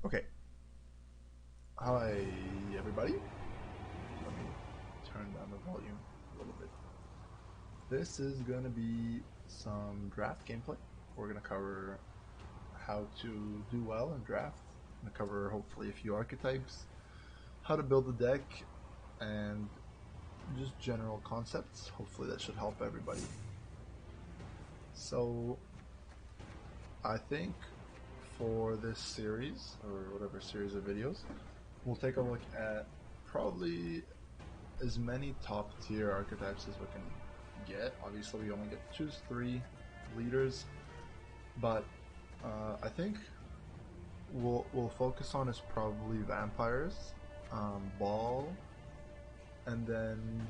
Okay. Hi, everybody. Let me turn down the volume a little bit. This is going to be some draft gameplay. We're going to cover how to do well in draft. I'm going to cover hopefully a few archetypes, how to build a deck, and just general concepts. Hopefully that should help everybody. So, I think for this series, or whatever series of videos, we'll take a look at probably as many top tier archetypes as we can get. Obviously, we only get to choose 3 leaders, but I think we'll focus on is probably vampires, ball, and then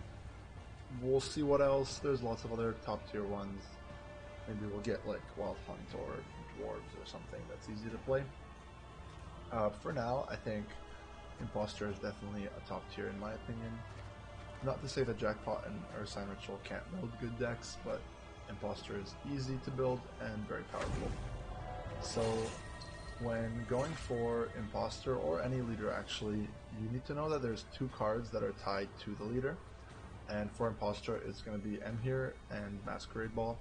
we'll see what else. There's lots of other top tier ones. Maybe we'll get like Wild Hunt or Dwarves or something that's easy to play. For now, I think Imposter is definitely a top tier in my opinion. Not to say that Jackpot and Ursine Ritual can't build good decks, but Imposter is easy to build and very powerful. So when going for Imposter, or any leader actually, you need to know that there's 2 cards that are tied to the leader. And for Imposter, it's going to be Emhyr and Masquerade Ball.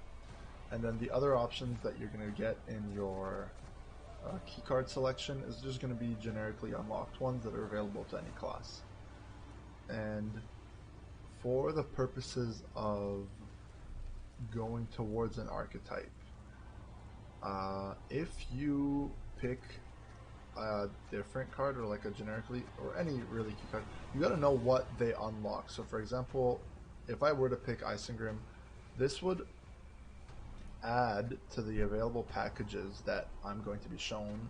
And then the other options that you're going to get in your keycard selection is just going to be generically unlocked ones that are available to any class. And for the purposes of going towards an archetype, if you pick a different card or like a generically or any really key card, you got to know what they unlock. So for example, if I were to pick Isengrim, this would add to the available packages that I'm going to be shown.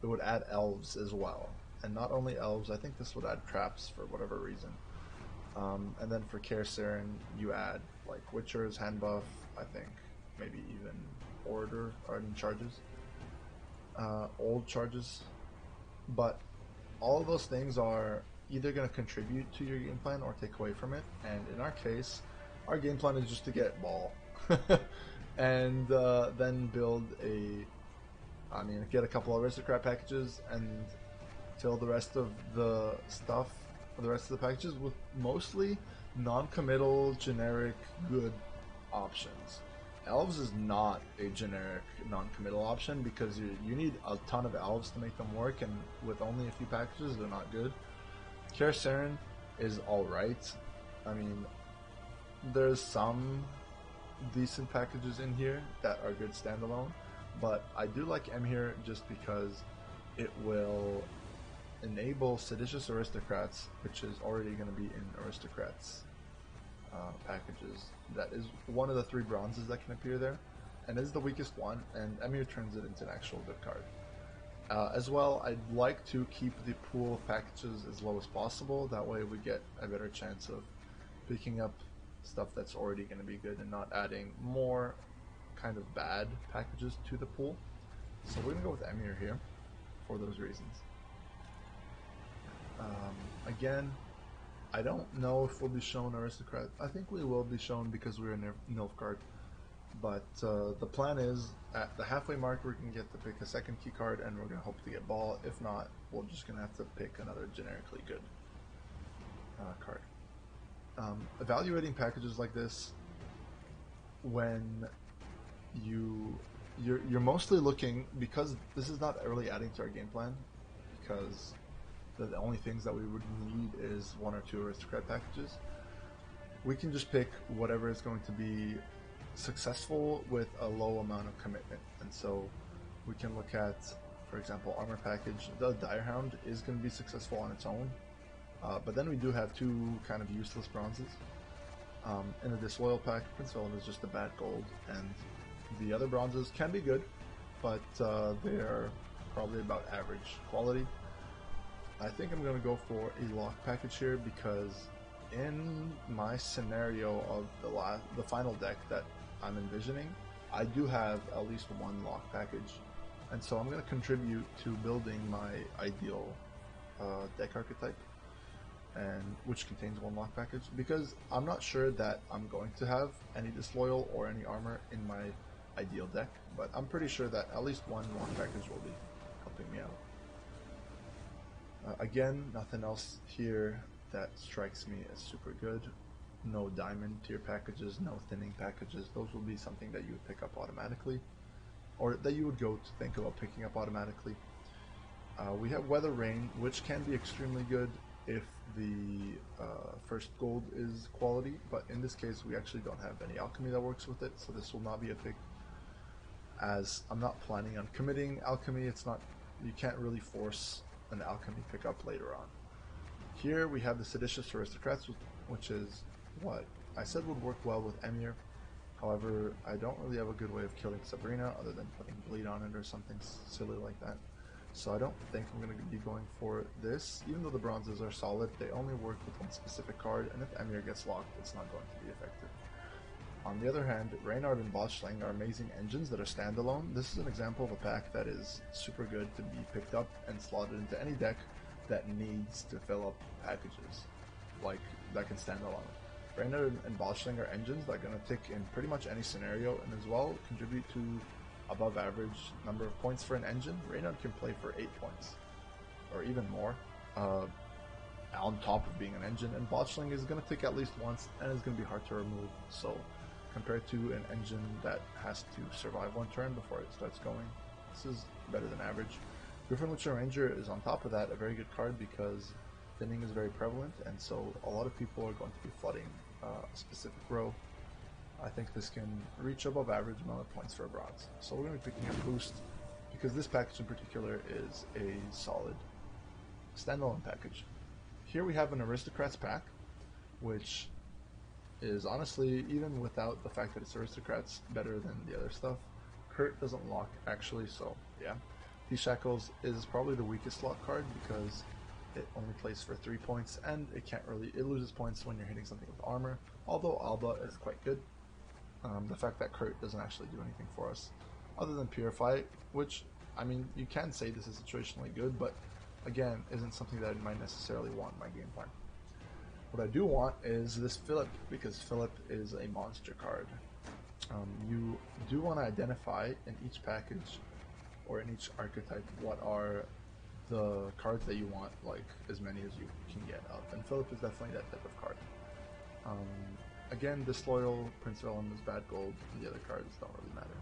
It would add elves as well, and not only elves, I think this would add traps for whatever reason. And then for Kaer Seren, you add like Witcher's hand buff, I think maybe even Orator or any charges, old charges. But all of those things are either going to contribute to your game plan or take away from it. And in our case, our game plan is just to get ball. And then build get a couple of aristocrat packages and fill the rest of the stuff, the rest of the packages with mostly non-committal, generic, good options. Elves is not a generic non-committal option because you need a ton of elves to make them work, and with only a few packages, they're not good. Kaer Seren is alright. I mean, there's some decent packages in here that are good standalone, but I do like Emhyr just because it will enable Seditious Aristocrats, which is already going to be in Aristocrats packages. That is one of the 3 bronzes that can appear there, and is the weakest one, and Emhyr turns it into an actual good card. As well, I'd like to keep the pool of packages as low as possible, that way we get a better chance of picking up stuff that's already going to be good and not adding more kind of bad packages to the pool. So we're going to go with Emhyr here for those reasons. Again, I don't know if we'll be shown Aristocrat. I think we will be shown because we're in Nilfgaard. But the plan is, at the halfway mark, we're going to get to pick a second key card, and we're going to hope to get ball. If not, we're just going to have to pick another generically good card. Evaluating packages like this, when you're mostly looking, because this is not really adding to our game plan, because the only things that we would need is 1 or 2 aristocrat packages. We can just pick whatever is going to be successful with a low amount of commitment, and so we can look at, for example, armor package. The Direhound is going to be successful on its own. But then we do have 2 kind of useless bronzes. In the Disloyal pack, Prince Velen is just a bad gold, and the other bronzes can be good, but they're probably about average quality. I think I'm going to go for a lock package here because in my scenario of the final deck that I'm envisioning, I do have at least 1 lock package, and so I'm going to contribute to building my ideal deck archetype, and which contains 1 lock package, because I'm not sure that I'm going to have any Disloyal or any armor in my ideal deck, but I'm pretty sure that at least 1 lock package will be helping me out. Again, nothing else here that strikes me as super good. No diamond tier packages, no thinning packages. Those will be something that you would pick up automatically, or that you would go to think about picking up automatically. We have Weather Rain, which can be extremely good if the first gold is quality, but in this case we actually don't have any alchemy that works with it, so this will not be a pick, as I'm not planning on committing alchemy. It's not, you can't really force an alchemy pickup later on. Here we have the Seditious Aristocrats, which is what I said would work well with Emir. However, I don't really have a good way of killing Sabrina other than putting bleed on it or something silly like that. So I don't think I'm going to be going for this. Even though the bronzes are solid, they only work with one specific card, and if Emir gets locked, it's not going to be effective. On the other hand, Reynard and Botchling are amazing engines that are standalone. This is an example of a pack that is super good to be picked up and slotted into any deck that needs to fill up packages, like that can stand alone. Reynard and Botchling are engines that are going to tick in pretty much any scenario, and as well contribute to above average number of points for an engine. Reynard can play for 8 points, or even more, on top of being an engine, and Botchling is going to tick at least once, and is going to be hard to remove, so compared to an engine that has to survive one turn before it starts going, this is better than average. Griffin Witcher Ranger is on top of that a very good card because thinning is very prevalent, and so a lot of people are going to be flooding a specific row. I think this can reach above average amount of points for a bronze. So we're going to be picking up Boost because this package in particular is a solid standalone package. Here we have an Aristocrats pack, which is honestly, even without the fact that it's Aristocrats, better than the other stuff. Kurt doesn't lock actually, so yeah. T-Shackles is probably the weakest lock card because it only plays for 3 points, and it loses points when you're hitting something with armor, although Alba is quite good. The fact that Kurt doesn't actually do anything for us other than Purify, which, I mean, you can say this is situationally good, but again, isn't something that I might necessarily want in my game plan. What I do want is this Philip, because Philip is a monster card. You do want to identify in each package or in each archetype what are the cards that you want, like as many as you can get of, and Philip is definitely that type of card. Again, Disloyal, Prince Vellum is bad gold, and the other cards don't really matter.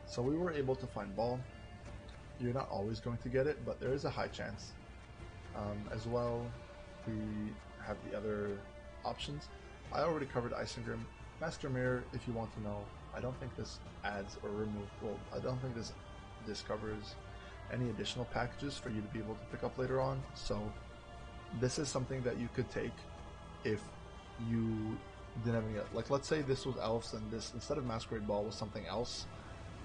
So we were able to find Ball. You're not always going to get it, but there is a high chance. As well, we have the other options. I already covered Isengrim. Master Mirror, if you want to know, I don't think this adds or removes, well, I don't think this discovers any additional packages for you to be able to pick up later on, so this is something that you could take if you didn't have any, like let's say this was Elves and this, instead of Masquerade Ball, was something else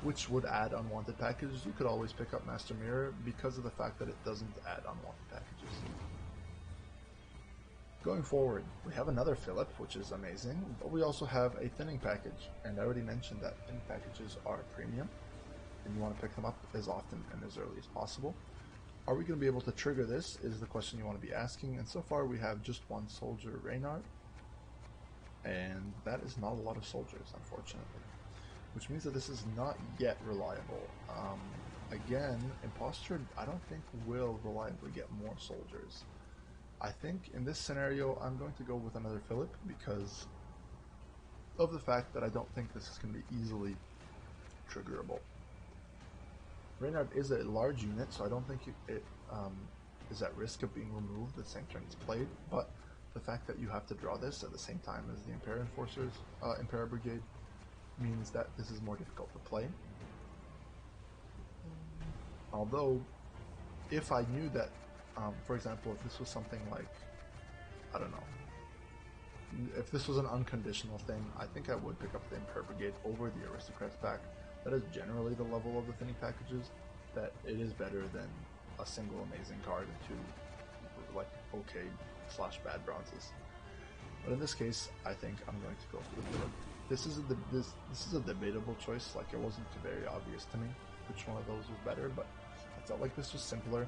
which would add unwanted packages, you could always pick up Master Mirror because of the fact that it doesn't add unwanted packages. Going forward, we have another Philip, which is amazing, but we also have a thinning package, and I already mentioned that thinning packages are premium, and you want to pick them up as often and as early as possible. Are we going to be able to trigger this is the question you want to be asking, and so far we have just one soldier, Reynard, and that is not a lot of soldiers, unfortunately, which means that this is not yet reliable. Again, Imposter, I don't think will reliably get more soldiers. I think in this scenario I'm going to go with another Philip because of the fact that I don't think this is going to be easily triggerable. Reynard is a large unit, so I don't think it is at risk of being removed the same turn it's played, but the fact that you have to draw this at the same time as the Impera Enforcers, Impera Brigade, means that this is more difficult to play. Although, if I knew that, for example, if this was something like, I don't know, if this was an unconditional thing, I think I would pick up the Impera Brigade over the Aristocrats pack. That is generally the level of the thinning packages, that it is better than a single amazing card and two like okay / bad bronzes. But in this case, I think I'm going to go for the Philip. This is a debatable choice. Like, it wasn't very obvious to me which one of those was better, but I felt like this was simpler,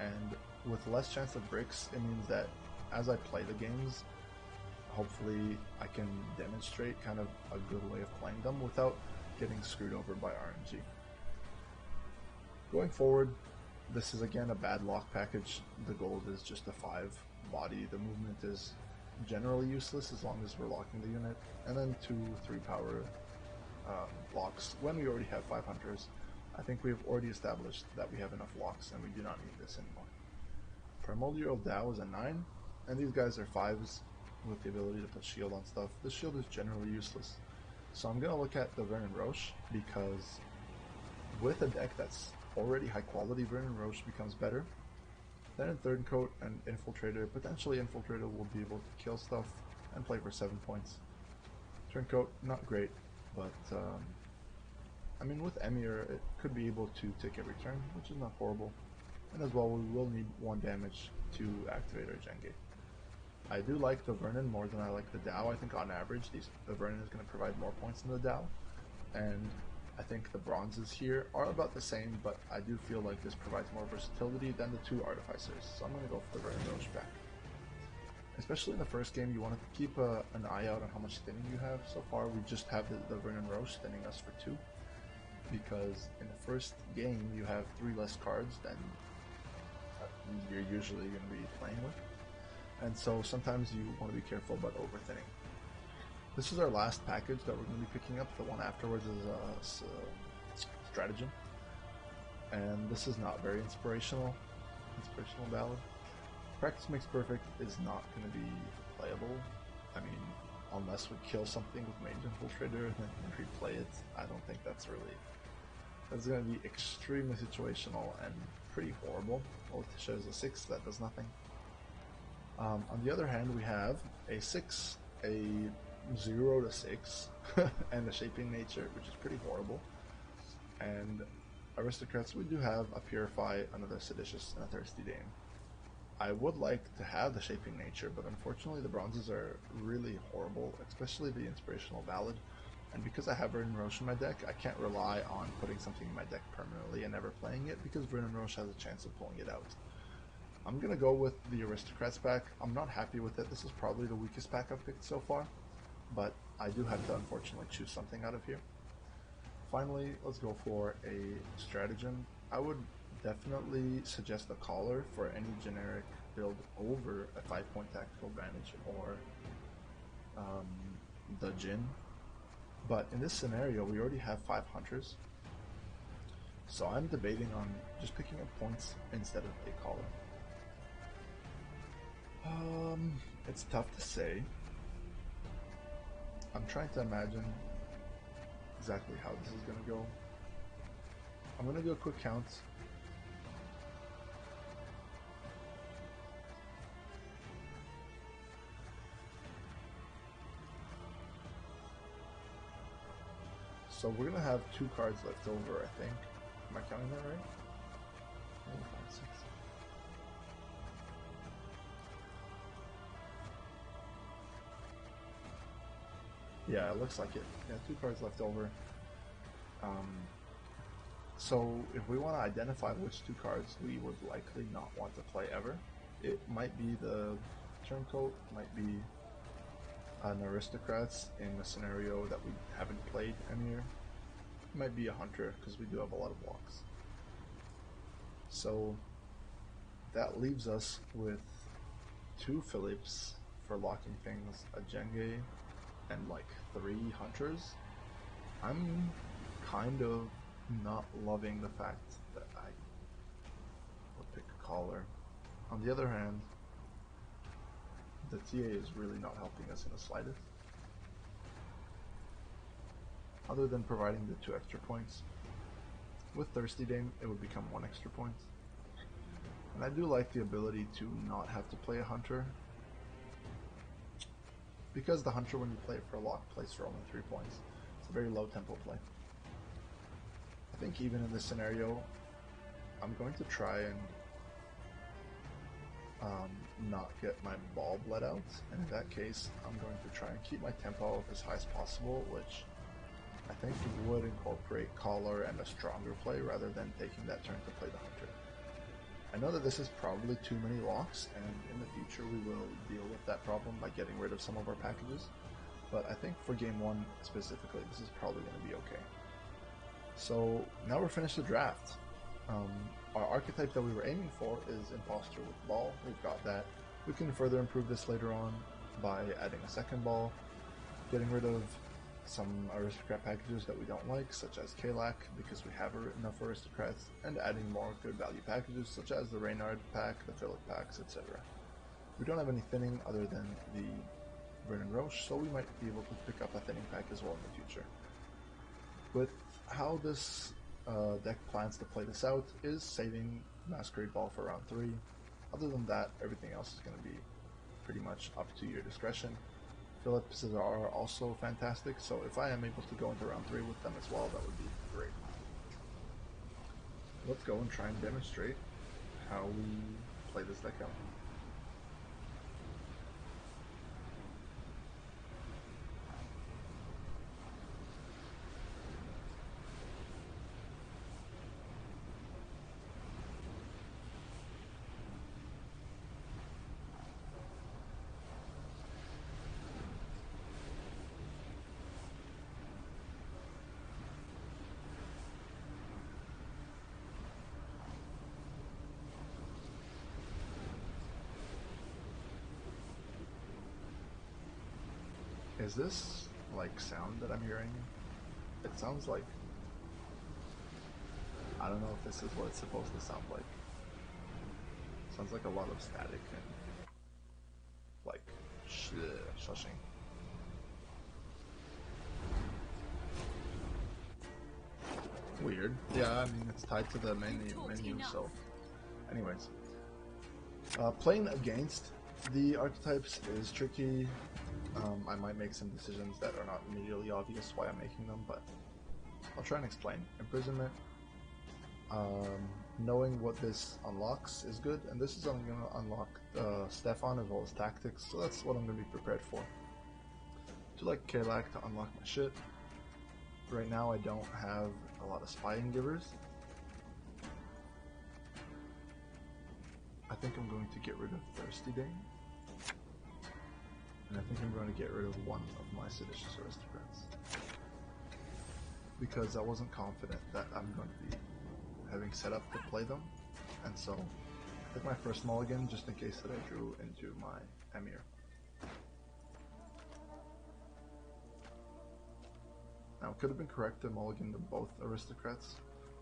and with less chance of bricks, it means that as I play the games, hopefully I can demonstrate kind of a good way of playing them without getting screwed over by RNG. Going forward, This is again a bad lock package. The gold is just a 5 body. The movement is generally useless as long as we're locking the unit. And then 2-3 power locks when we already have 5 hunters. I think we've already established that we have enough locks and we do not need this anymore. Primordial Dow is a 9, and these guys are 5s with the ability to put shield on stuff. This shield is generally useless. So I'm going to look at the Vernon Roche, because with a deck that's already high quality, Vernon Roche becomes better. Then in third coat and Infiltrator, potentially Infiltrator will be able to kill stuff and play for 7 points. Turncoat, not great, but I mean, with Emir, it could be able to take every turn, which is not horrible. And as well, we will need 1 damage to activate our Jenge. I do like the Vernon more than I like the Dow. I think on average, the Vernon is going to provide more points than the Dow. And I think the bronzes here are about the same, but I do feel like this provides more versatility than the 2 artificers. So I'm going to go for the Vernon Roche back. Especially in the first game, you want to keep an eye out on how much thinning you have. So far, we just have the Vernon Roche thinning us for 2. Because in the first game, you have 3 less cards than you're usually going to be playing with. And so sometimes you want to be careful about overthinning. This is our last package that we're going to be picking up. The one afterwards is Stratagem. And this is not very inspirational ballad. Practice Makes Perfect is not going to be playable. I mean, unless we kill something with Mage Infiltrator and then replay it, I don't think that's going to be extremely situational and pretty horrible. Tisha is a 6, that does nothing. On the other hand, we have a 6, a 0 to 6, and a Shaping Nature, which is pretty horrible. And Aristocrats, we do have a Purify, another Seditious, and a Thirsty Dame. I would like to have the Shaping Nature, but unfortunately the bronzes are really horrible, especially the Inspirational Ballad. And because I have Vernon Roche in my deck, I can't rely on putting something in my deck permanently and never playing it, because Vernon Roche has a chance of pulling it out. I'm going to go with the Aristocrats pack. I'm not happy with it. This is probably the weakest pack I've picked so far, but I do have to unfortunately choose something out of here. Finally, let's go for a Stratagem. I would definitely suggest the Collar for any generic build over a 5-point tactical advantage, or the Jin. But in this scenario, we already have 5 hunters, so I'm debating on just picking up points instead of a Collar. It's tough to say. I'm trying to imagine exactly how this is going to go. I'm going to do a quick count. So we're going to have 2 cards left over, I think. Am I counting that right? 4, 5, 6. Yeah, it looks like it. Yeah, 2 cards left over. So if we want to identify which 2 cards we would likely not want to play ever, it might be the Turncoat, might be an Aristocrats in a scenario that we haven't played Emir. It might be a Hunter, because we do have a lot of blocks. So that leaves us with 2 Philips for locking things, a Jenge, and like 3 Hunters. I'm kind of not loving the fact that I would pick a Collar. On the other hand, the TA is really not helping us in the slightest, other than providing the 2 extra points. With Thirsty Dame, it would become 1 extra point. And I do like the ability to not have to play a Hunter, because the Hunter, when you play it for a lock, plays for only 3 points. It's a very low tempo play. I think even in this scenario, I'm going to try and not get my ball bled out, and in that case, I'm going to try and keep my tempo as high as possible, which I think would incorporate Collar and a stronger play rather than taking that turn to play the Hunter. I know that this is probably too many locks, and in the future we will deal with that problem by getting rid of some of our packages, but I think for game 1 specifically, this is probably going to be okay. So now we're finished the draft. Um, our archetype that we were aiming for is Imposter with ball. We've got that. We can further improve this later on by adding a second ball, getting rid of some aristocrat packages that we don't like, such as Kalak, because we have enough aristocrats, and adding more good value packages, such as the Reynard pack, the Philip packs, etc. We don't have any thinning other than the Vernon Roche, so we might be able to pick up a thinning pack as well in the future. With how this deck plans to play this out is saving Masquerade Ball for round 3. Other than that, everything else is going to be pretty much up to your discretion. Philips are also fantastic, so if I am able to go into round 3 with them as well, that would be great. Let's go and try and demonstrate how we play this deck out. Is this like sound that I'm hearing? It sounds like, I don't know if this is what it's supposed to sound like. It sounds like a lot of static and like shushing. Weird. Yeah, I mean it's tied to the menu, so anyways. Playing against the archetypes is tricky. I might make some decisions that are not immediately obvious why I'm making them, but I'll try and explain. Imprisonment, knowing what this unlocks is good, and this is going to unlock Stefan as well as Tactics, so that's what I'm going to be prepared for. To like Kalak to unlock my shit. Right now I don't have a lot of spying givers. I think I'm going to get rid of Thirsty Bane. And I think I'm going to get rid of one of my Seditious Aristocrats. Because I wasn't confident that I'm going to be having set up to play them. And so I took my first mulligan just in case that I drew into my Emir. Now it could have been correct to mulligan to both Aristocrats,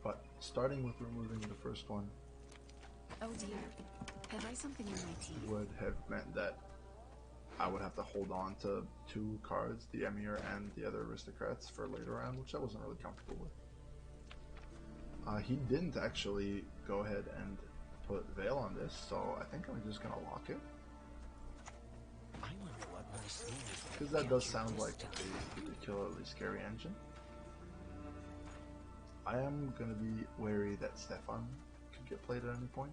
but starting with removing the first one oh dear, have I something in my teeth? Would have meant that I would have to hold on to 2 cards, the Emir and the other Aristocrats, for later round, which I wasn't really comfortable with. He didn't actually go ahead and put Veil on this, so I think I'm just gonna lock it. Because that does sound like a particularly scary engine. I am gonna be wary that Stefan could get played at any point.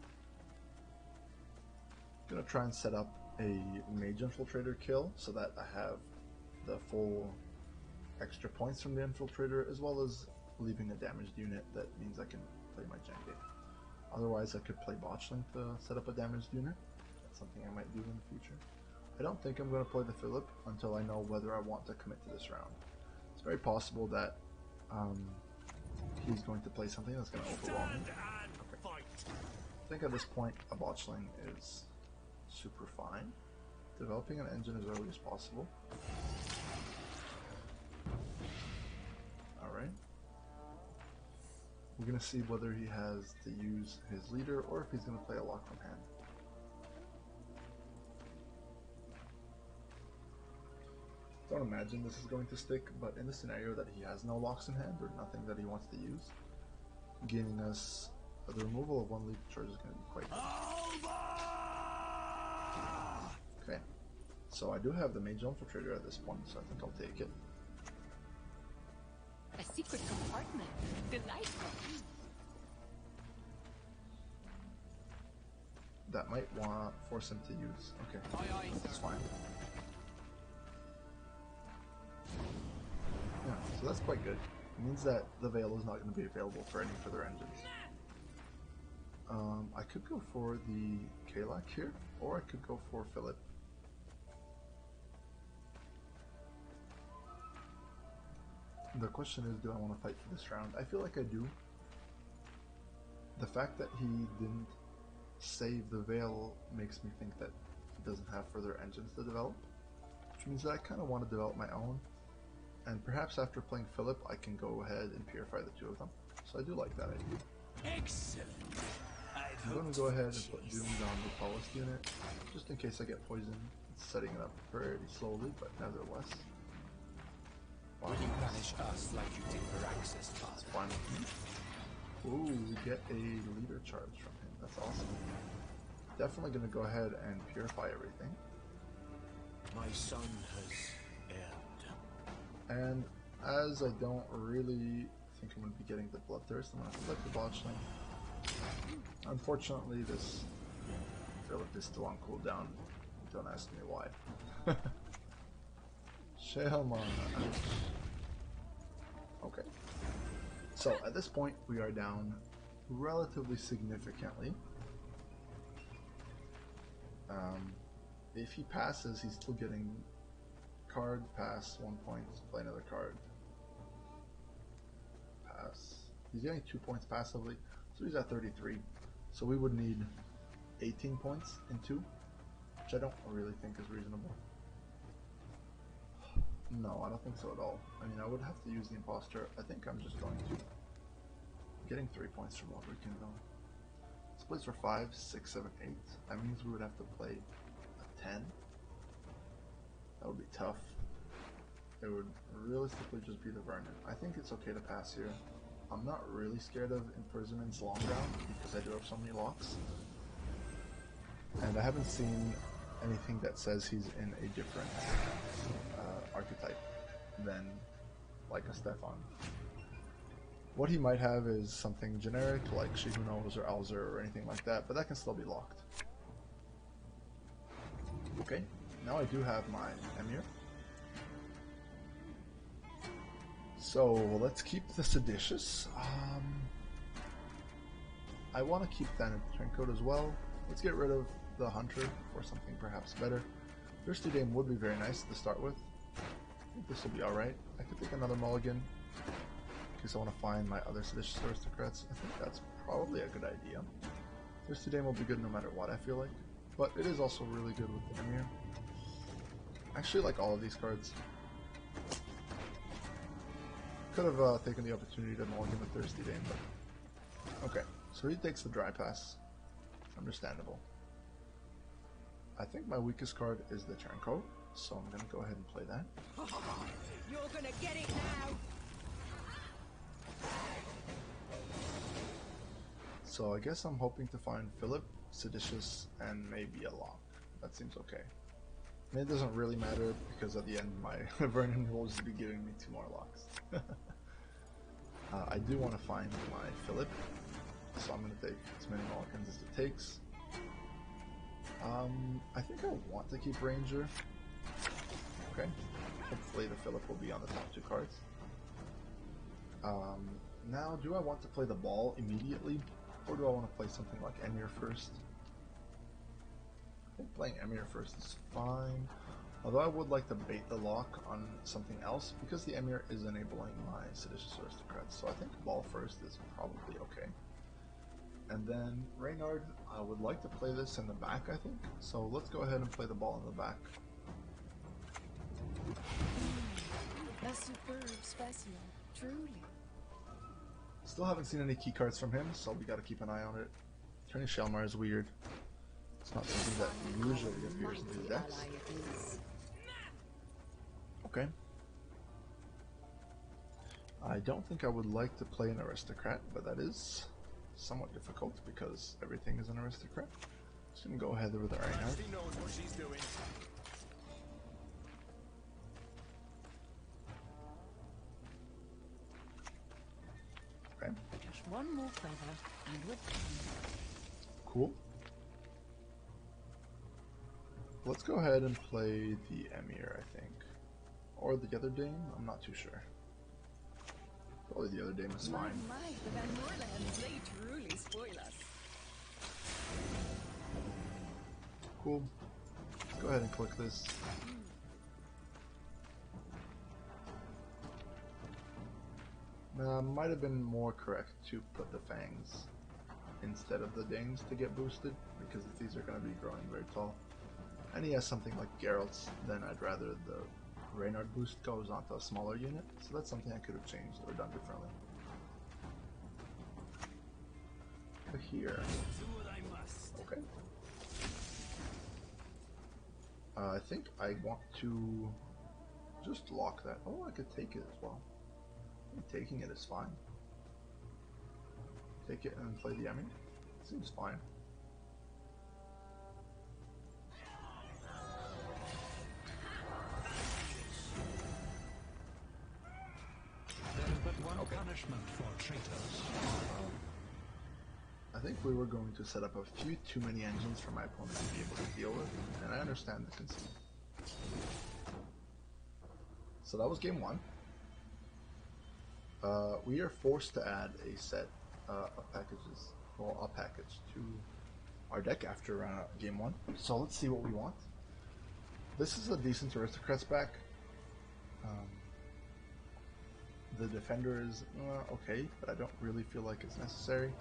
I'm gonna try and set up a Mage Infiltrator kill so that I have the full extra points from the Infiltrator, as well as leaving a damaged unit that means I can play my Jengate. Otherwise I could play Botchling to set up a damaged unit. That's something I might do in the future. I don't think I'm going to play the Philip until I know whether I want to commit to this round. It's very possible that he's going to play something that's going to overwhelm me. Okay. I think at this point a Botchling is super fine. Developing an engine as early as possible. Alright. We're going to see whether he has to use his leader or if he's going to play a lock from hand. Don't imagine this is going to stick, but in the scenario that he has no locks in hand or nothing that he wants to use, gaining us the removal of 1 leap charge is going to be quite good. Okay, so I do have the Mage Infiltrator at this point, so I think I'll take it. A secret compartment. Delightful. That might want force him to use. Okay, that's fine. Yeah, so that's quite good. It means that the Veil is not going to be available for any further engines. I could go for the Kalak here, or I could go for Philip. The question is, do I want to fight for this round? I feel like I do. the fact that he didn't save the Veil makes me think that he doesn't have further engines to develop, which means that I kind of want to develop my own, and perhaps after playing Philip I can go ahead and purify the two of them. So I do like that idea. Excellent. I'm going to go ahead and put Doom on the tallest unit, just in case I get poisoned. It's setting it up pretty slowly, but nevertheless. Will you punish us like you did Varax's father? That's fine with me. Ooh, we get a leader charge from him. That's awesome. Definitely going to go ahead and purify everything. My son has erred. And as I don't really think I'm going to be getting the Bloodthirst, I'm going to flip the botchling. Unfortunately, this Philip is still on cooldown. Don't ask me why. Shalman. Okay. So at this point, we are down relatively significantly. If he passes, he's still getting card, pass, 1 point, play another card. Pass. He's getting 2 points passively, so he's at 33. So we would need 18 points in 2, which I don't really think is reasonable. No, I don't think so at all. I mean, I would have to use the Imposter. I think I'm just going to. Getting 3 points from Lubricant though. This plays for 5, 6, 7, 8. That means we would have to play a 10. That would be tough. It would realistically just be the Vernon. I think it's okay to pass here. I'm not really scared of Imprisonment's long down because I do have so many locks. And I haven't seen anything that says he's in a different archetype than like a Stefan. What he might have is something generic like She Who Knows or Alzer or anything like that, but that can still be locked. Okay, now I do have my Emir. So let's keep the Seditious. I want to keep that in Turncoat as well. Let's get rid of the Hunter for something perhaps better. Thirsty Dame would be very nice to start with. I think this will be alright. I could take another mulligan in case I want to find my other Seditious Aristocrats. I think that's probably a good idea. Thirsty Dame will be good no matter what, I feel like. But it is also really good with the Emir. I actually like all of these cards. Could have taken the opportunity to mulligan the Thirsty Dame, but... Okay, so he takes the Dry Pass. Understandable. I think my weakest card is the Turncoat, so I'm going to go ahead and play that. You're gonna get it now! So I guess I'm hoping to find Philip, Seditious, and maybe a lock. That seems okay. I mean, it doesn't really matter because at the end my Vernon will just be giving me 2 more locks. I do want to find my Philip, so I'm going to take as many mulligans as it takes. I think I want to keep Ranger. Okay. Hopefully the Philip will be on the top 2 cards. Now, do I want to play the Ball immediately? Or do I want to play something like Emir first? I think playing Emir first is fine. Although I would like to bait the lock on something else because the Emir is enabling my Seditious Aristocrats. So I think Ball first is probably okay. And then Reynard, I would like to play this in the back, I think. So let's go ahead and play the Ball in the back. A superb specimen, truly. Still haven't seen any key cards from him, so we gotta keep an eye on it. Turning Shalmar is weird. It's not something that usually appears in these decks. Okay. I don't think I would like to play an Aristocrat, but that is somewhat difficult because everything is an Aristocrat. Just gonna go ahead with the Reinhardt. She knows what she's doing. Okay. Just one more feather and we're done. Cool. Let's go ahead and play the Emir, I think. Or the other Dame? I'm not too sure. Probably the other Dame is fine. My, the Van Moorlands, they truly spoil us. Cool. Let's go ahead and click this. Might have been more correct to put the Fangs instead of the Danes to get boosted, because these are going to be growing very tall. And he has something like Geralt's, then I'd rather the Reynard boost goes onto a smaller unit, so that's something I could have changed or done differently. But here, okay. I think I want to just lock that. Oh, I could take it as well. I think taking it is fine. Take it and play the Emmy. Seems fine. There is but one punishment for traitors. I think we were going to set up a few too many engines for my opponent to be able to deal with, and I understand the conceit. So that was game one. We are forced to add a set of packages, well, a package to our deck after game one. So let's see what we want. This is a decent Aristocrats back. The Defender is okay, but I don't really feel like it's necessary.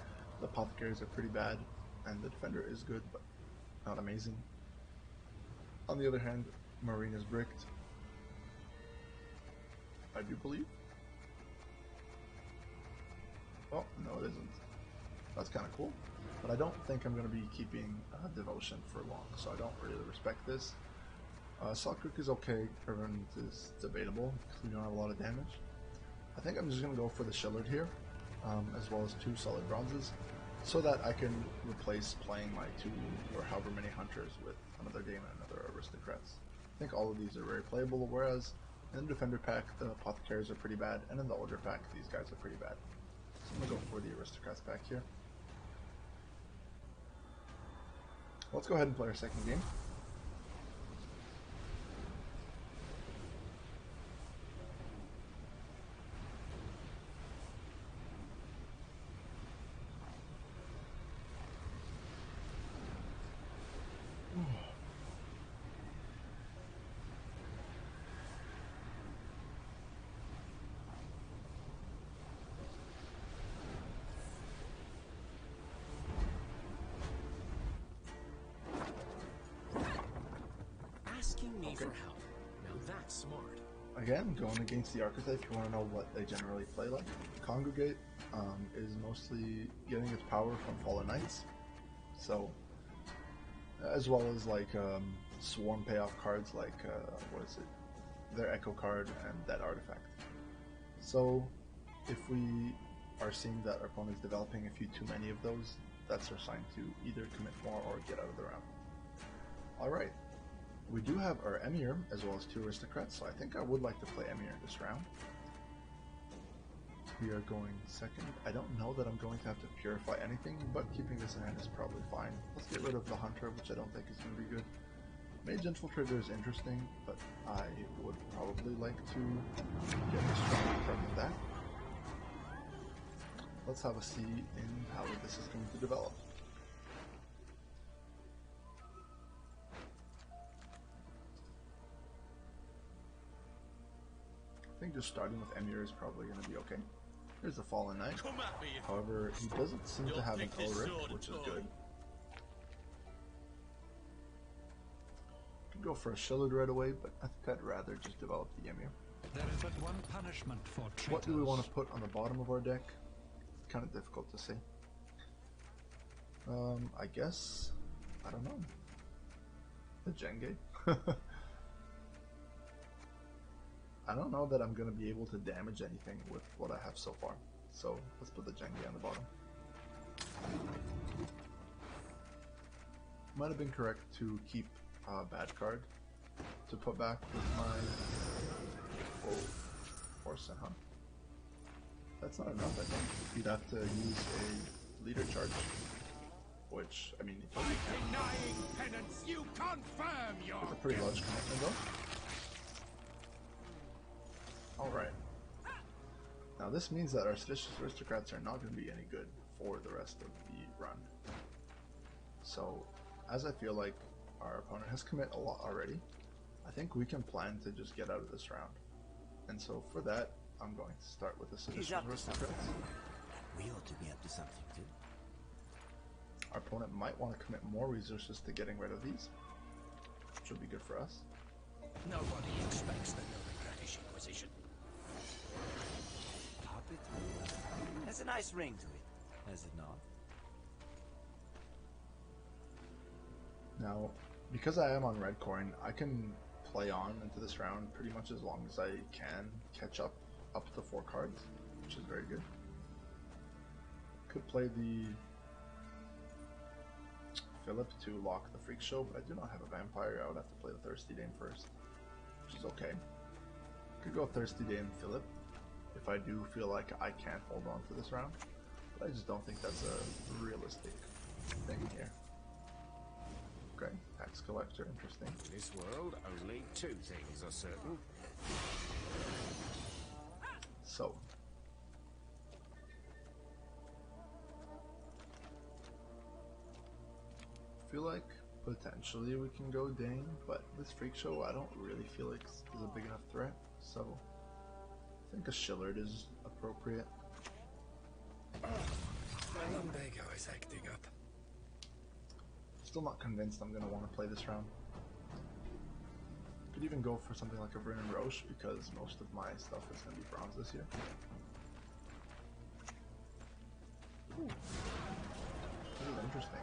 The Apothecaries are pretty bad, and the Defender is good, but not amazing. On the other hand, Marine is bricked, I do believe. Oh, no it isn't. That's kind of cool. But I don't think I'm going to be keeping Devotion for long, so I don't really respect this. Saltcook is okay, Irvin is debatable, because we don't have a lot of damage. I think I'm just going to go for the Shillard here, as well as 2 solid bronzes, so that I can replace playing my 2 or however many hunters with another Dane and another Aristocrats. I think all of these are very playable, whereas in the Defender pack, the Apothecaries are pretty bad, and in the Order pack, these guys are pretty bad. So I'm going to go for the Aristocrats pack here. Let's go ahead and play our second game. Asking me for help. Now that's smart. Again, going against the Archetype, you want to know what they generally play like. Congregate is mostly getting its power from Fallen Knights, so as well as like Swarm payoff cards like what is it? Their Echo card and that artifact. So if we are seeing that our opponent is developing a few too many of those, that's our sign to either commit more or get out of the round. Alright. We do have our Emir as well as 2 Aristocrats, so I think I would like to play Emir this round. We are going second. I don't know that I'm going to have to purify anything, but keeping this in hand is probably fine. Let's get rid of the Hunter, which I don't think is going to be good. Mage Infiltrator is interesting, but I would probably like to get a strong from that. Let's have a see in how this is going to develop. I think just starting with Emir is probably going to be okay. Here's the Fallen Knight. However, he doesn't seem to have an Ulrich, which is good. Could go for a Shillard right away, but I think I'd rather just develop the Emir. There is but one punishment for traitors. What do we want to put on the bottom of our deck? It's kind of difficult to say. I guess, I don't know. The Jenge? I don't know that I'm going to be able to damage anything with what I have so far. So let's put the Jenge on the bottom. Might have been correct to keep a bad card to put back with my Orson, huh? That's not enough, I think. You'd have to use a leader charge. Which, I mean, By denying penance, you confirm your it's a pretty large commitment though. Alright. Now this means that our Seditious Aristocrats are not going to be any good for the rest of the run. So, as I feel like our opponent has commit a lot already, I think we can plan to just get out of this round. And so for that, I'm going to start with the Seditious Aristocrats. We ought to be up to something too. Our opponent might want to commit more resources to getting rid of these. Should be good for us. Nobody expects the British Inquisition. Puppet has a nice ring to it, has it not? Now, because I am on red coin, I can play on into this round pretty much as long as I can catch up to 4 cards, which is very good. Could play the Philip to lock the Freak Show, but I do not have a Vampire. I would have to play the Thirsty Dame first, which is okay. Could go Thirsty Dame Philip if I do feel like I can't hold on to this round, but I just don't think that's a realistic thing here. Okay, Tax Collector, interesting. In this world, only 2 things are certain. So, I feel like potentially we can go Dane, but this Freak Show I don't really feel like is a big enough threat, so I think a Shillard is appropriate. My lumbago is acting up. Still not convinced I'm going to want to play this round. Could even go for something like a Vernon Roche because most of my stuff is going to be bronze this year. Ooh. This is interesting.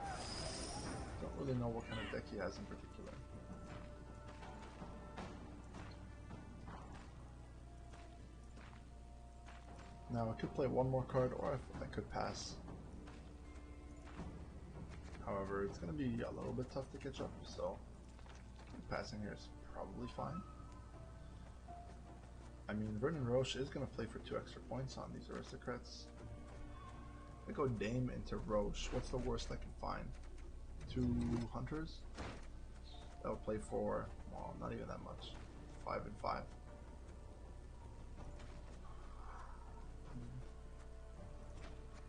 Don't really know what kind of deck he has in particular. Now I could play one more card, or I could pass. However, it's going to be a little bit tough to catch up, so passing here is probably fine. I mean, Vernon Roche is going to play for 2 extra points on these aristocrats. I go Dame into Roche. What's the worst I can find? 2 Hunters? That would play for, well, not even that much. 5 and 5.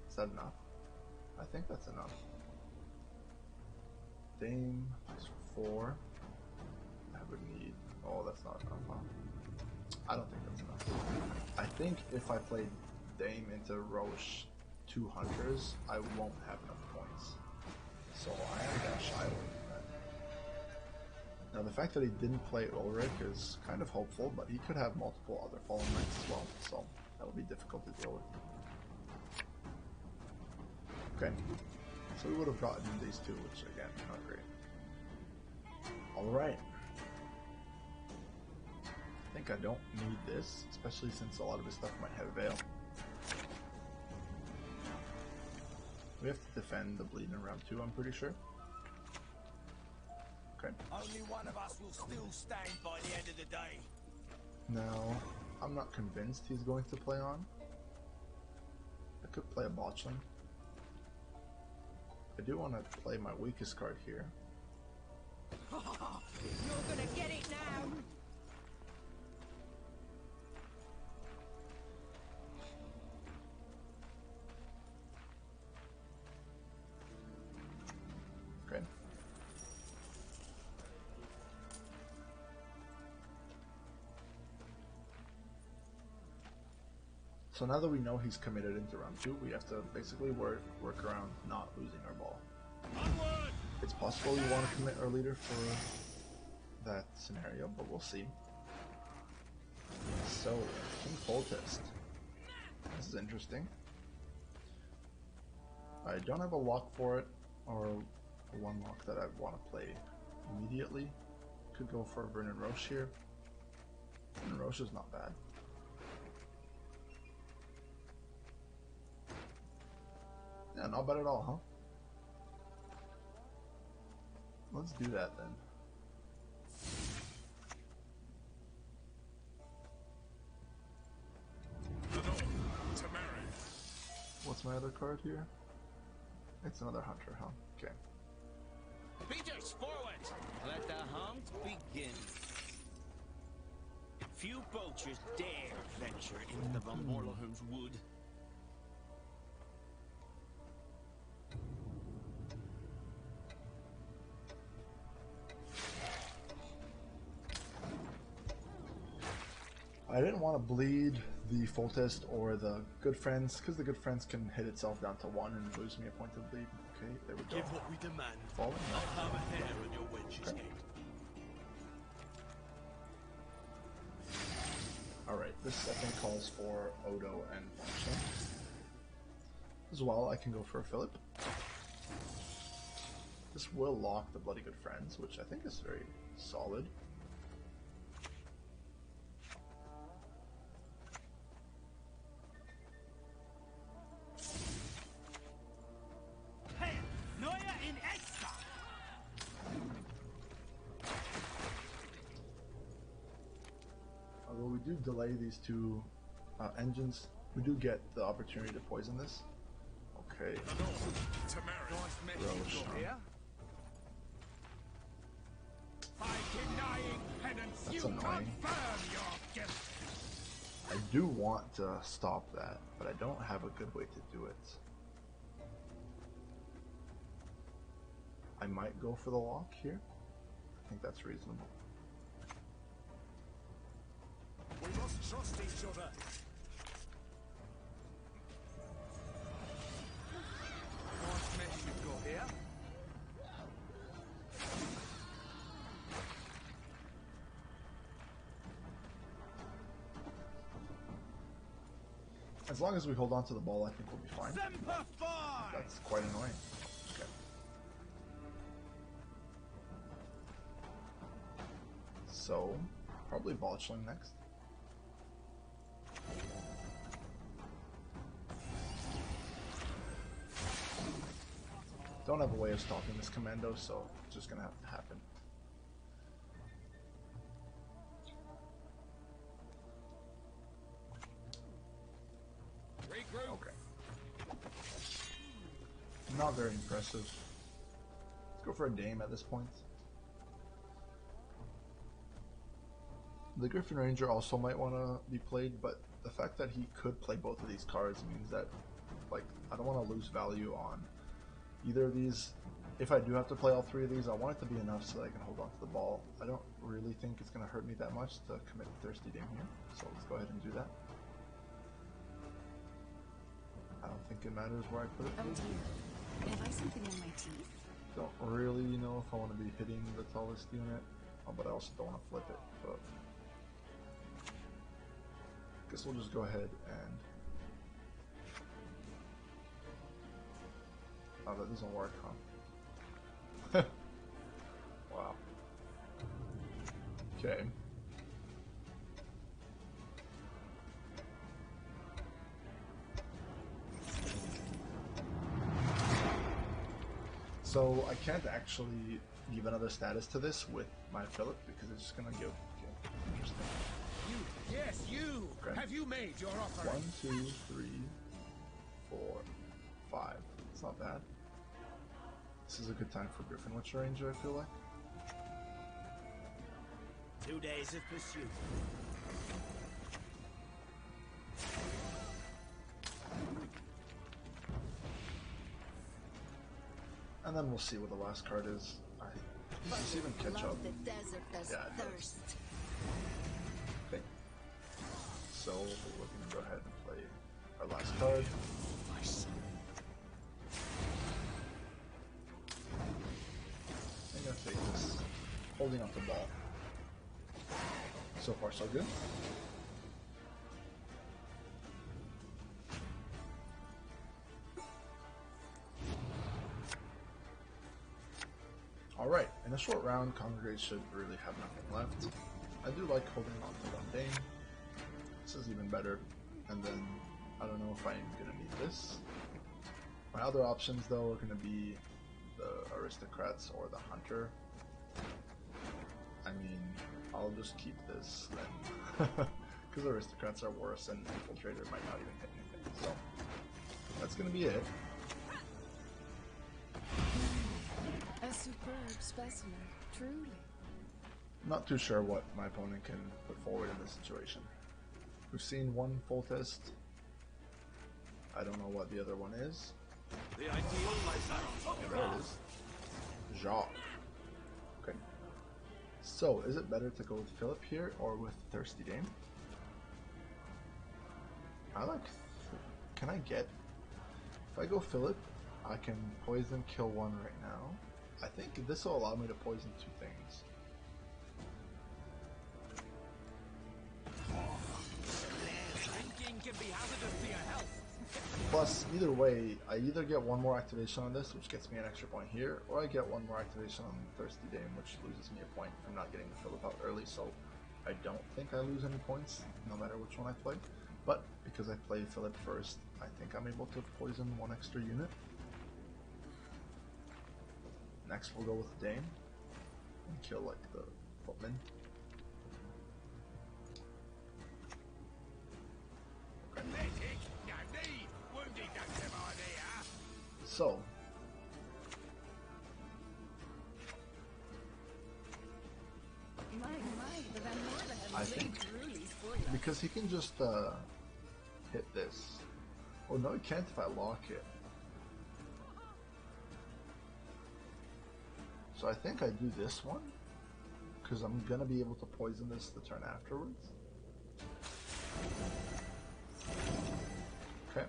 Is that enough? I think that's enough. Dame plays for 4. I would need. Oh, that's not enough, huh? I don't think that's enough. I think if I played Dame into Roche 2 Hunters, I won't have enough points. So I am gonna shy away from that. Now the fact that he didn't play Ulrich is kind of hopeful, but he could have multiple other Fallen Knights as well, so that'll be difficult to deal with. Okay, so we would have gotten these 2, which again, not great. Alright. I think I don't need this, especially since a lot of his stuff might have Veil. We have to defend the bleed in round 2, I'm pretty sure. Okay. Only one of us will still stand by the end of the day. Now, I'm not convinced he's going to play on. I could play a Botchling. I do want to play my weakest card here. You're gonna get it now! Okay. So now that we know he's committed into round 2, we have to basically work around not losing our ball. Onward! It's possible we want to commit our leader for that scenario, but we'll see. So, King Foltest. This is interesting. I don't have a lock for it, or a 1 lock that I want to play immediately. Could go for Vernon Roche here. Vernon Roche is not bad. Yeah, not bad at all, huh? Let's do that then. What's my other card here? It's another Hunter, huh? Okay. Beaters, forward! Let the hunt begin. Few poachers dare venture into the Von Morlehun's wood. I didn't want to bleed the full test or the good friends, because the good friends can hit itself down to 1 and lose me a point of lead. Okay, there we go. Give what we demand. Falling. I'll have a hair on your wench's Okay. head. Alright, this second calls for Odo and Function. As well, I can go for a Philip. This will lock the Bloody Good Friends, which I think is very solid. Although we do delay these two engines, we do get the opportunity to poison this. Okay. Roche. By denying penance, That's you annoying. confirm your guilt. I do want to stop that, but I don't have a good way to do it. I might go for the lock here. I think that's reasonable. We must trust each other. Nice mess you've got here. As long as we hold on to the ball, I think we'll be fine. Semper Fi! That's quite annoying. Okay. So, probably Botchling next. Don't have a way of stopping this commando, so it's just gonna have to happen. Regroup. Okay. Not very impressive. Let's go for a Dame at this point. The Griffin Ranger also might want to be played, but the fact that he could play both of these cards means that, like, I don't want to lose value on either of these. If I do have to play all three of these, I want it to be enough so that I can hold on to the ball. I don't really think it's going to hurt me that much to commit a Thirsty Dame here, so let's go ahead and do that. I don't think it matters where I put it. Oh dear. Have I something in my teeth? Don't really know if I want to be hitting the tallest unit, but I also don't want to flip it. But I guess we'll just go ahead and... Oh, that doesn't work, huh? Wow. Okay. So I can't actually give another status to this with my Philip because it's just gonna give. Okay, interesting. You, yes, you! Okay. Have you made your offer? 1, 2, 3, 4, 5. It's not bad. This is a good time for Griffin Witcher Ranger, I feel like. 2 days of pursuit. And then we'll see what the last card is. Does this even catch up? The desert does Yeah, it does. thirst. Okay. So we're gonna go ahead and play our last card. I'm gonna take this, holding up the ball. So far, so good. Alright, in a short round, Congregate should really have nothing left. I do like holding on to one Dame. This is even better. And then, I don't know if I'm gonna need this. My other options, though, are gonna be the Aristocrats or the Hunter. I mean, I'll just keep this then. Because Aristocrats are worse and Infiltrator might not even hit anything. So, that's gonna be it. A superb specimen, truly. Not too sure what my opponent can put forward in this situation. We've seen one full test. I don't know what the other one is. The ideal Yeah, there it is. Jacques. Okay. So, is it better to go with Philip here or with Thirsty Dame? I like. Can I get? If I go Philip, I can poison kill one right now. I think this will allow me to poison two things. Drinking can be hazardous to your health. Plus, either way, I either get one more activation on this, which gets me an extra point here, or I get one more activation on Thirsty Dame, which loses me a point from not getting the Philip out early, so I don't think I lose any points, no matter which one I play. But, because I play Philip first, I think I'm able to poison one extra unit. Next we'll go with Dame, and kill, like, the footman. So, I think because he can just hit this. Oh no, he can't if I lock it. So I think I do this one because I'm gonna be able to poison this the turn afterwards. Okay.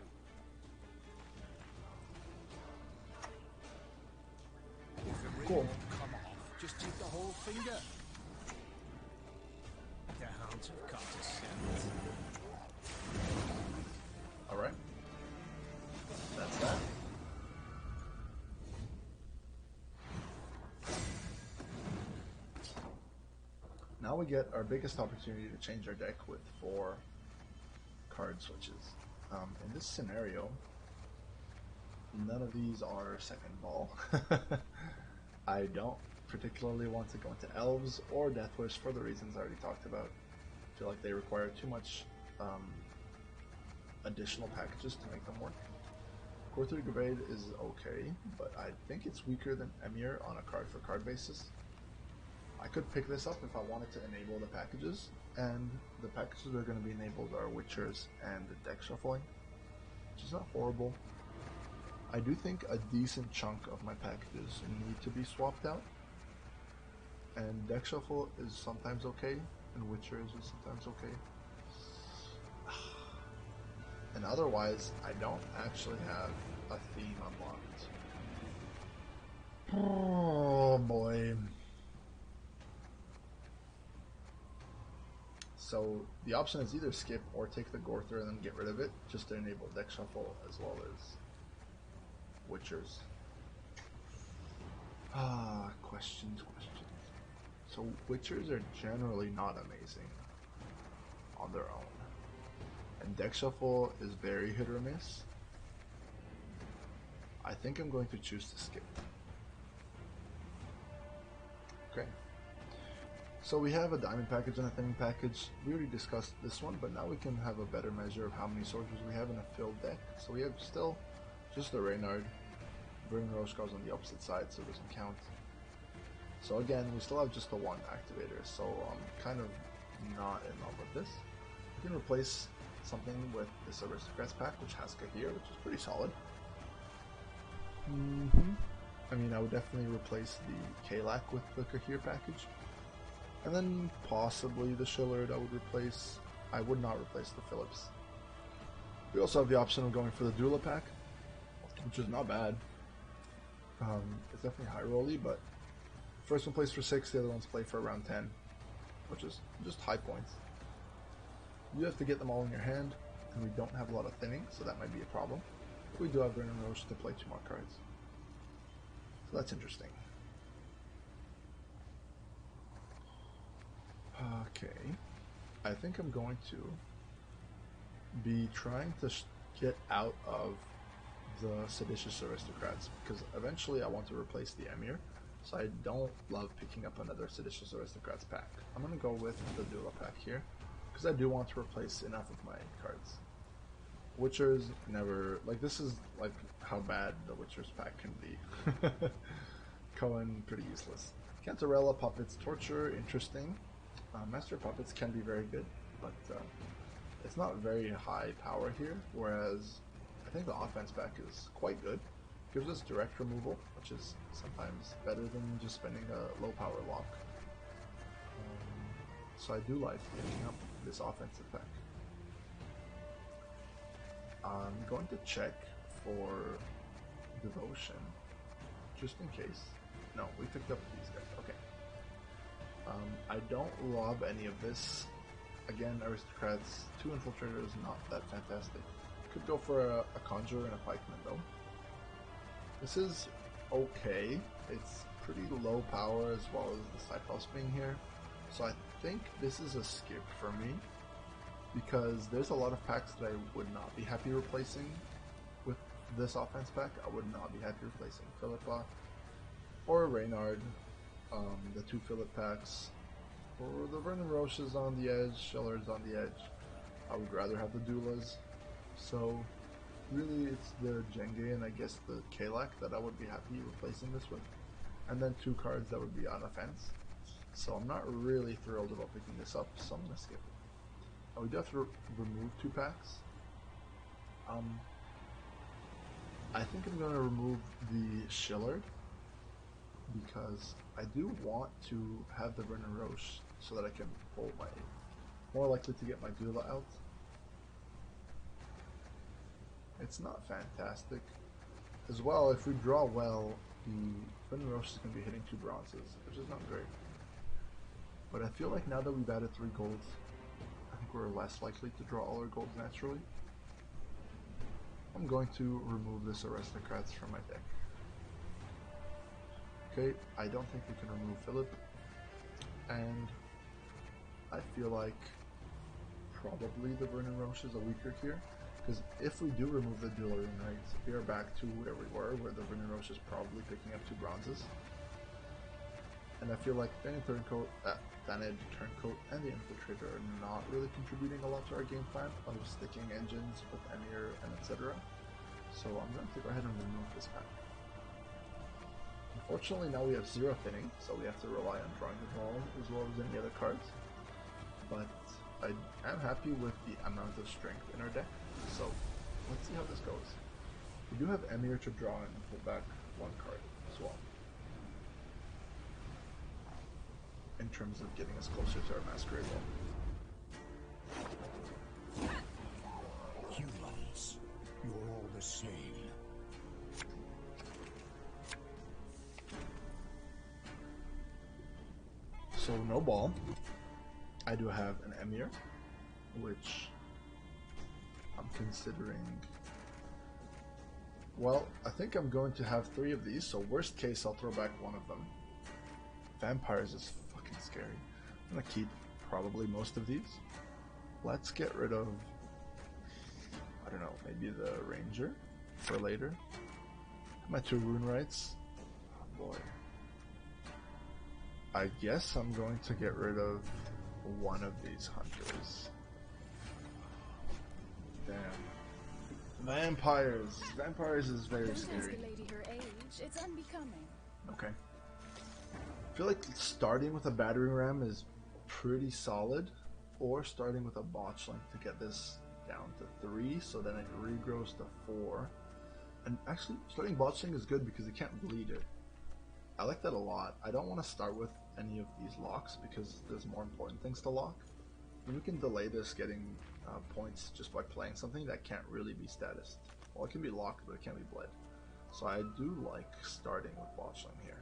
Cool. Come off. Just take the whole finger. The hounds have got to scent. Alright. That's that. Now we get our biggest opportunity to change our deck with 4 card switches. In this scenario, none of these are second ball. I don't particularly want to go into Elves or Death Wish for the reasons I already talked about. I feel like they require too much additional packages to make them work. Core 3 Grade is okay, but I think it's weaker than Emir on a card for card basis. I could pick this up if I wanted to enable the packages, and the packages that are going to be enabled are Witchers and the deck shuffling, which is not horrible. I do think a decent chunk of my packages need to be swapped out, and deck shuffle is sometimes okay, and Witchers is sometimes okay. And otherwise, I don't actually have a theme unlocked. Oh boy. So the option is either skip or take the Gorther and then get rid of it, just to enable deck shuffle as well as Witchers. Questions. So Witchers are generally not amazing on their own. And deck shuffle is very hit or miss. I think I'm going to choose to skip. Okay. So we have a diamond package and a thinning package. We already discussed this one, but now we can have a better measure of how many soldiers we have in a filled deck. So we have still just the Reynard. Burning Rose goes on the opposite side, so it doesn't count. So again, we still have just the one activator, so I'm kind of not in love with this. We can replace something with this Aristocrats pack, which has Kahir, which is pretty solid. I mean, I would definitely replace the Kalak with the Kahir package. And then possibly the Shillard I would replace. I would not replace the Phillips. We also have the option of going for the Dula pack, which is not bad. It's definitely high rolly, but first one plays for 6, the other ones play for around 10, which is just high points. You have to get them all in your hand, and we don't have a lot of thinning, so that might be a problem. We do have Brennan Roche to play 2 more cards. So that's interesting. Okay. I think I'm going to be trying to get out of the Seditious Aristocrats, because eventually I want to replace the Emir, so I don't love picking up another Seditious Aristocrats pack. I'm going to go with the Dula pack here, because I do want to replace enough of my cards. Witchers never, like, this is like how bad the Witchers pack can be. Cohen, pretty useless. Cantarella, Puppets, Torture, interesting. Master Puppets can be very good, but it's not very high power here, whereas I think the offense pack is quite good. Gives us direct removal, which is sometimes better than just spending a low power lock. So I do like picking up this offensive pack. I'm going to check for devotion, just in case. No, we picked up these guys. Okay. I don't rob any of this. Again, aristocrats, 2 infiltrators, not that fantastic. Could go for a conjurer and a pikeman though. This is okay. It's pretty low power as well as the Cyclops being here. So I think this is a skip for me, because there's a lot of packs that I would not be happy replacing with this offense pack. I would not be happy replacing Philippa or Reynard, the 2 Philip packs, or the Vernon Roches on the edge, Shellards on the edge. I would rather have the Doulas. So really it's the Jenge and I guess the Kalak that I would be happy replacing this with. And then 2 cards that would be on offense. So I'm not really thrilled about picking this up, so I'm going to skip it. We do have to remove 2 packs. I think I'm going to remove the Shillard, because I do want to have the Vernon Roche so that I can pull my, more likely to get my Dula out. It's not fantastic. As well, if we draw well, the Vernon Roche is going to be hitting 2 bronzes, which is not great. But I feel like now that we've added 3 golds, I think we're less likely to draw all our golds naturally. I'm going to remove this Aristocrats from my deck. Okay, I don't think we can remove Philip, and I feel like probably the Vernon Roche is a weaker here, because if we do remove the Dual Rune Knights, we are back to where we were, where the Vernon Roche is probably picking up 2 bronzes. And I feel like Thanet Turncoat, and the Infiltrator are not really contributing a lot to our game plan of sticking engines with Emir and etc. So I'm going to go ahead and remove this pack. Unfortunately, now we have 0 thinning, so we have to rely on drawing the ball as well as any other cards. But I am happy with the amount of strength in our deck, so let's see how this goes. We do have Emir to draw and pull back 1 card as well, in terms of getting us closer to our Masquerade Wall. Humans, you're all the same. So no ball. I do have an Emir, which I'm considering. Well, I think I'm going to have 3 of these, so worst case I'll throw back 1 of them. Vampires is fucking scary. I'm gonna keep probably most of these. Let's get rid of, I don't know, maybe the Ranger for later. My 2 Rune Rights. Oh boy. I guess I'm going to get rid of 1 of these Hunters. Damn. Vampires. Vampires is very Don't scary. ask a lady her age. It's unbecoming. Okay. I feel like starting with a battering ram is pretty solid, or starting with a botchling to get this down to 3, so then it regrows to 4. And actually, starting botchling is good because you can't bleed it. I like that a lot. I don't want to start with any of these locks because there's more important things to lock. And we can delay this getting points just by playing something that can't really be statused. Well, it can be locked, but it can't be bled. So I do like starting with botchling here.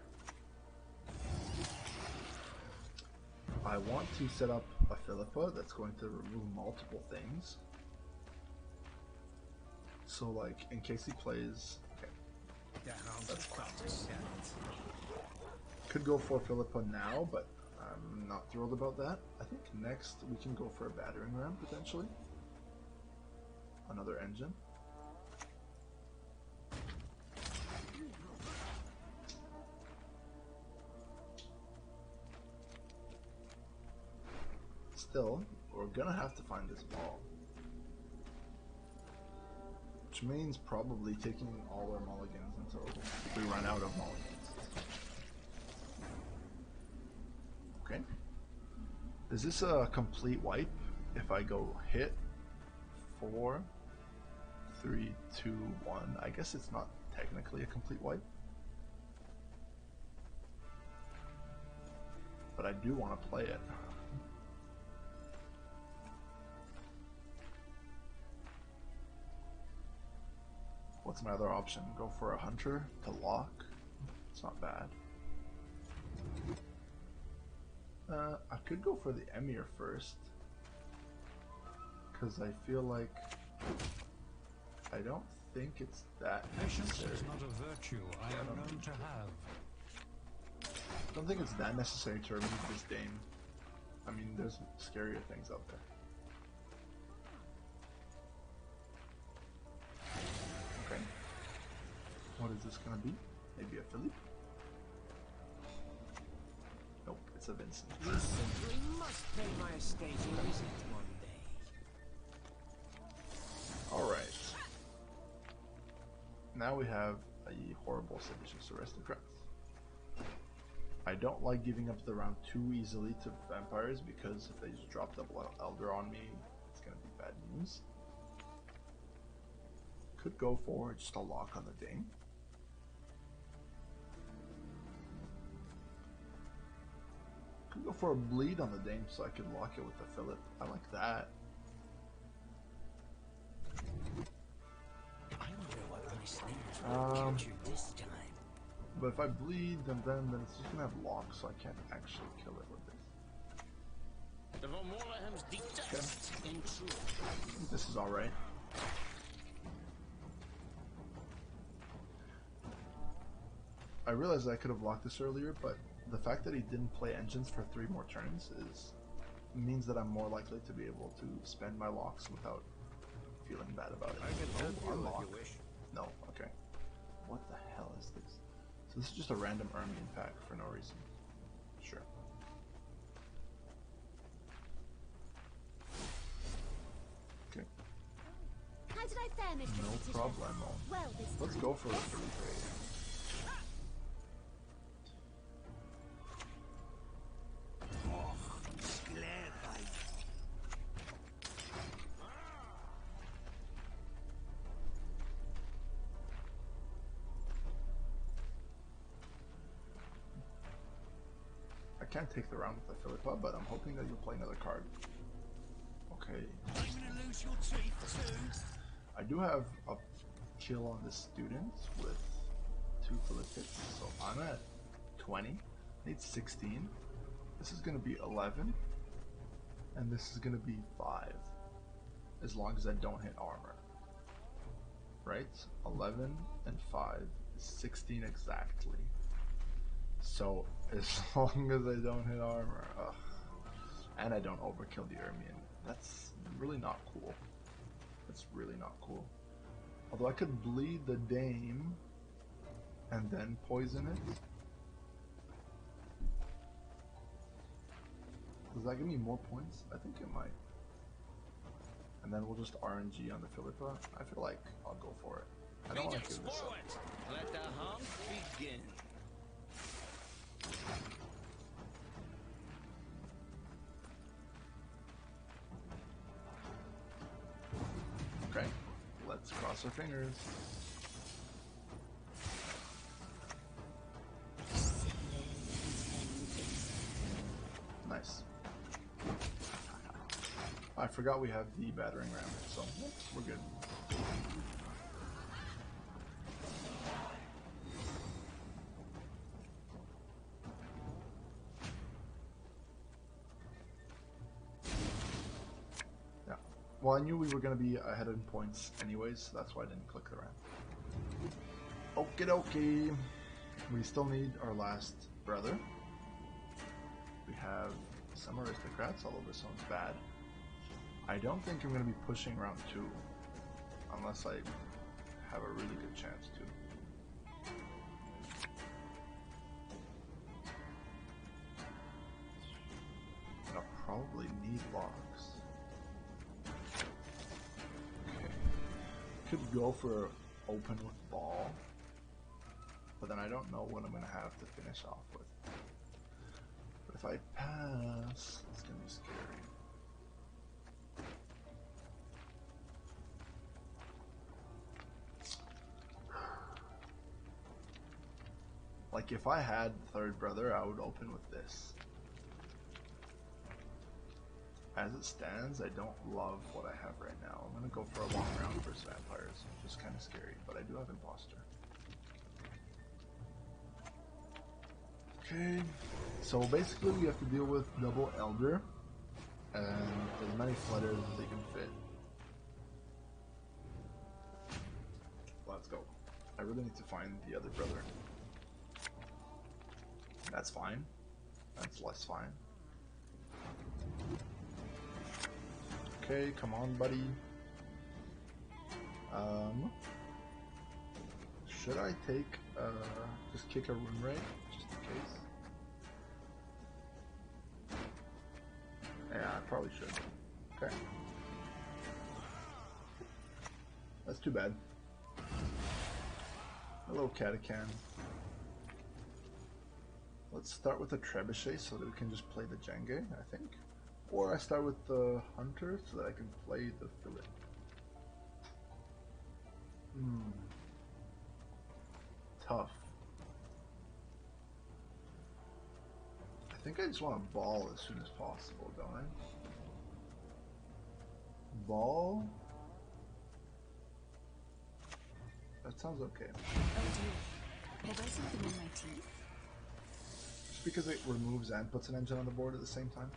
I want to set up a Philippa that's going to remove multiple things. So like, in case he plays... Okay. That's fine. Could go for Philippa now, but I'm not thrilled about that. I think next we can go for a battering ram, potentially. Another engine. Still, we're gonna have to find this ball. Which means probably taking all our mulligans until we run out of mulligans. Okay. Is this a complete wipe if I go hit 4, 3, 2, 1? I guess it's not technically a complete wipe. But I do want to play it. What's my other option? Go for a hunter to lock. It's not bad. I could go for the Emir first, because I feel like I don't think it's that Patience necessary. is not a virtue I am known to have. I don't think it's that necessary to remove this Dame. I mean, there's scarier things out there. Okay. What is this gonna be? Maybe a Philippe? Nope, it's a Vincent. You simply must pay my estate a visit one day. Alright. Now we have a horrible seditious aristocrats. I don't like giving up the round too easily to vampires, because if they just drop double elder on me, it's gonna be bad news. Could go for just a lock on the Dame. Could go for a bleed on the Dame so I could lock it with the Philip. I like that. I wonder what my snares will capture this time. But if I bleed, then it's just gonna have locks, so I can't actually kill it with this. The Von Wallerham's detest intrude. I think this is alright. I realized I could have locked this earlier, but the fact that he didn't play engines for 3 more turns means that I'm more likely to be able to spend my locks without feeling bad about it. I can help you unlock. if you wish. No, okay. What the hell is this? So this is just a random Ermion pack for no reason. Sure. Okay. How did I fare, Mistress No Letitia? problemo. Well, this Let's time. go for a Felipe. I can't take the round with the Philippa, but I'm hoping that you'll play another card. Okay. Are you gonna lose your teeth too? I do have a kill on the student with 2 Philippics, so I'm at 20. I need 16. This is gonna be 11. And this is gonna be 5. As long as I don't hit armor. Right? 11 and 5 is 16 exactly. So, as long as I don't hit armor, and I don't overkill the Ermion, that's really not cool. That's really not cool. Although I could bleed the Dame and then poison it. Does that give me more points? I think it might. And then we'll just RNG on the Philippa. I feel like I'll go for it. I don't want to give this up. Let the hunt begin. Okay, let's cross our fingers. Nice. I forgot we have the battering ram, so we're good. Yeah. Well, I knew we were going to be ahead in points anyways, so that's why I didn't click the ram. Okie dokie. We still need our last brother. We have some aristocrats, although this one's bad. I don't think I'm going to be pushing round 2, unless I have a really good chance to. I'll probably need locks. Okay. Could go for open with ball, but then I don't know what I'm going to have to finish off with. But if I pass, it's going to be scary. Like, if I had third brother, I would open with this. as it stands, I don't love what I have right now. I'm gonna go for a long round versus vampires, which is kind of scary, but I do have imposter. Okay, so basically we have to deal with double elder and as many flutters as they can fit. Let's go. I really need to find the other brother. That's fine. That's less fine. Okay, come on, buddy. Should I take, just kick a rune ray, just in case? Yeah, I probably should. Okay. That's too bad. A little catacan. Let's start with a trebuchet so that we can just play the Jenge, I think. Or I start with the hunter so that I can play the fillet. Tough. I think I just want to ball as soon as possible, don't I? Ball? That sounds okay. Oh dear. Have I something in my teeth? Just because it removes and puts an engine on the board at the same time.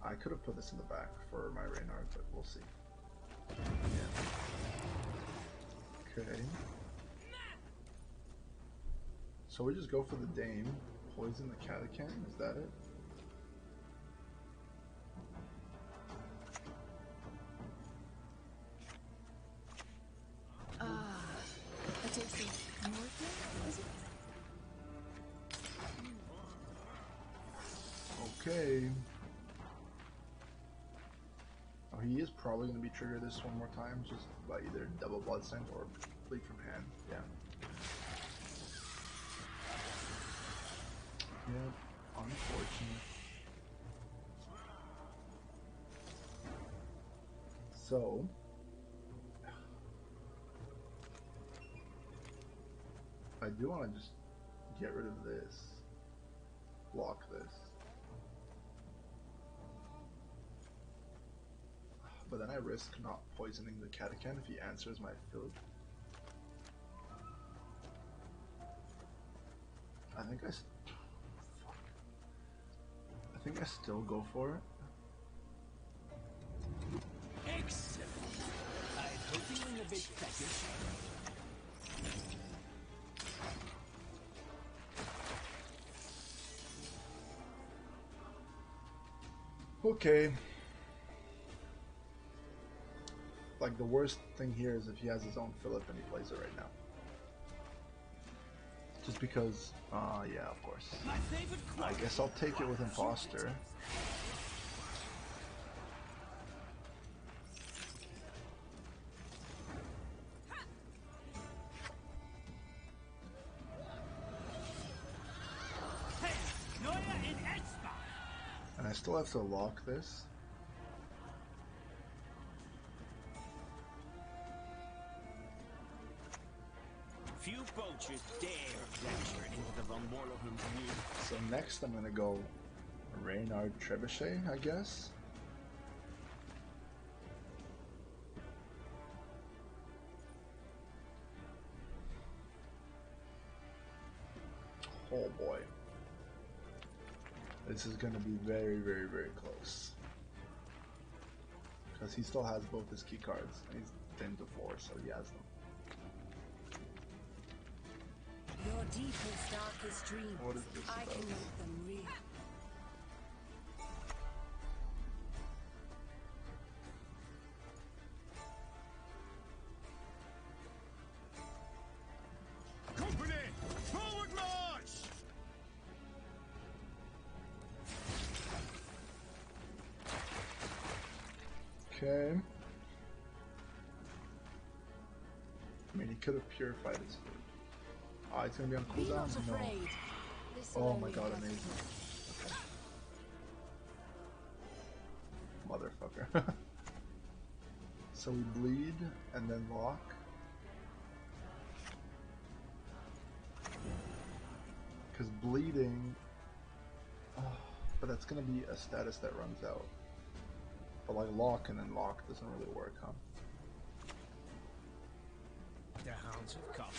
I could have put this in the back for my Reynard, but we'll see. Yeah. Okay. So we just go for the Dame, poison the Catacan, is that it? It takes a morphine, is it? Okay. Oh, he is probably going to be triggered this one more time, just by either double bloodstains or bleed from hand. Yeah. Yep. Unfortunate. So. I do want to just get rid of this. Block this. But then I risk not poisoning the Catacan if he answers my fillet. I think I still go for it. Excellent. I'm hoping a bit fetish. Okay. Like, the worst thing here is if he has his own Philip and he plays it right now. Just because, yeah, of course. I guess I'll take it with Imposter. And I still have to lock this. Few poachers dare venture into the Von Morlohun's wood. So next I'm gonna go Reynard Trebuchet, I guess. Oh boy. This is gonna be very, very, very close. Because he still has both his key cards, and he's 10 to 4, so he has them. Your deepest, darkest dreams, What is this I about? can make them real. Company, forward march! Okay. I mean, he could have purified his food. Ah, it's gonna be on Be cooldown? not No. afraid. This Oh will my only god, hurt amazing. you. Okay. Motherfucker. So we bleed and then lock. Because bleeding. Oh, but but it's gonna be a status that runs out. But like lock and then lock doesn't really work, huh? The hounds of copper.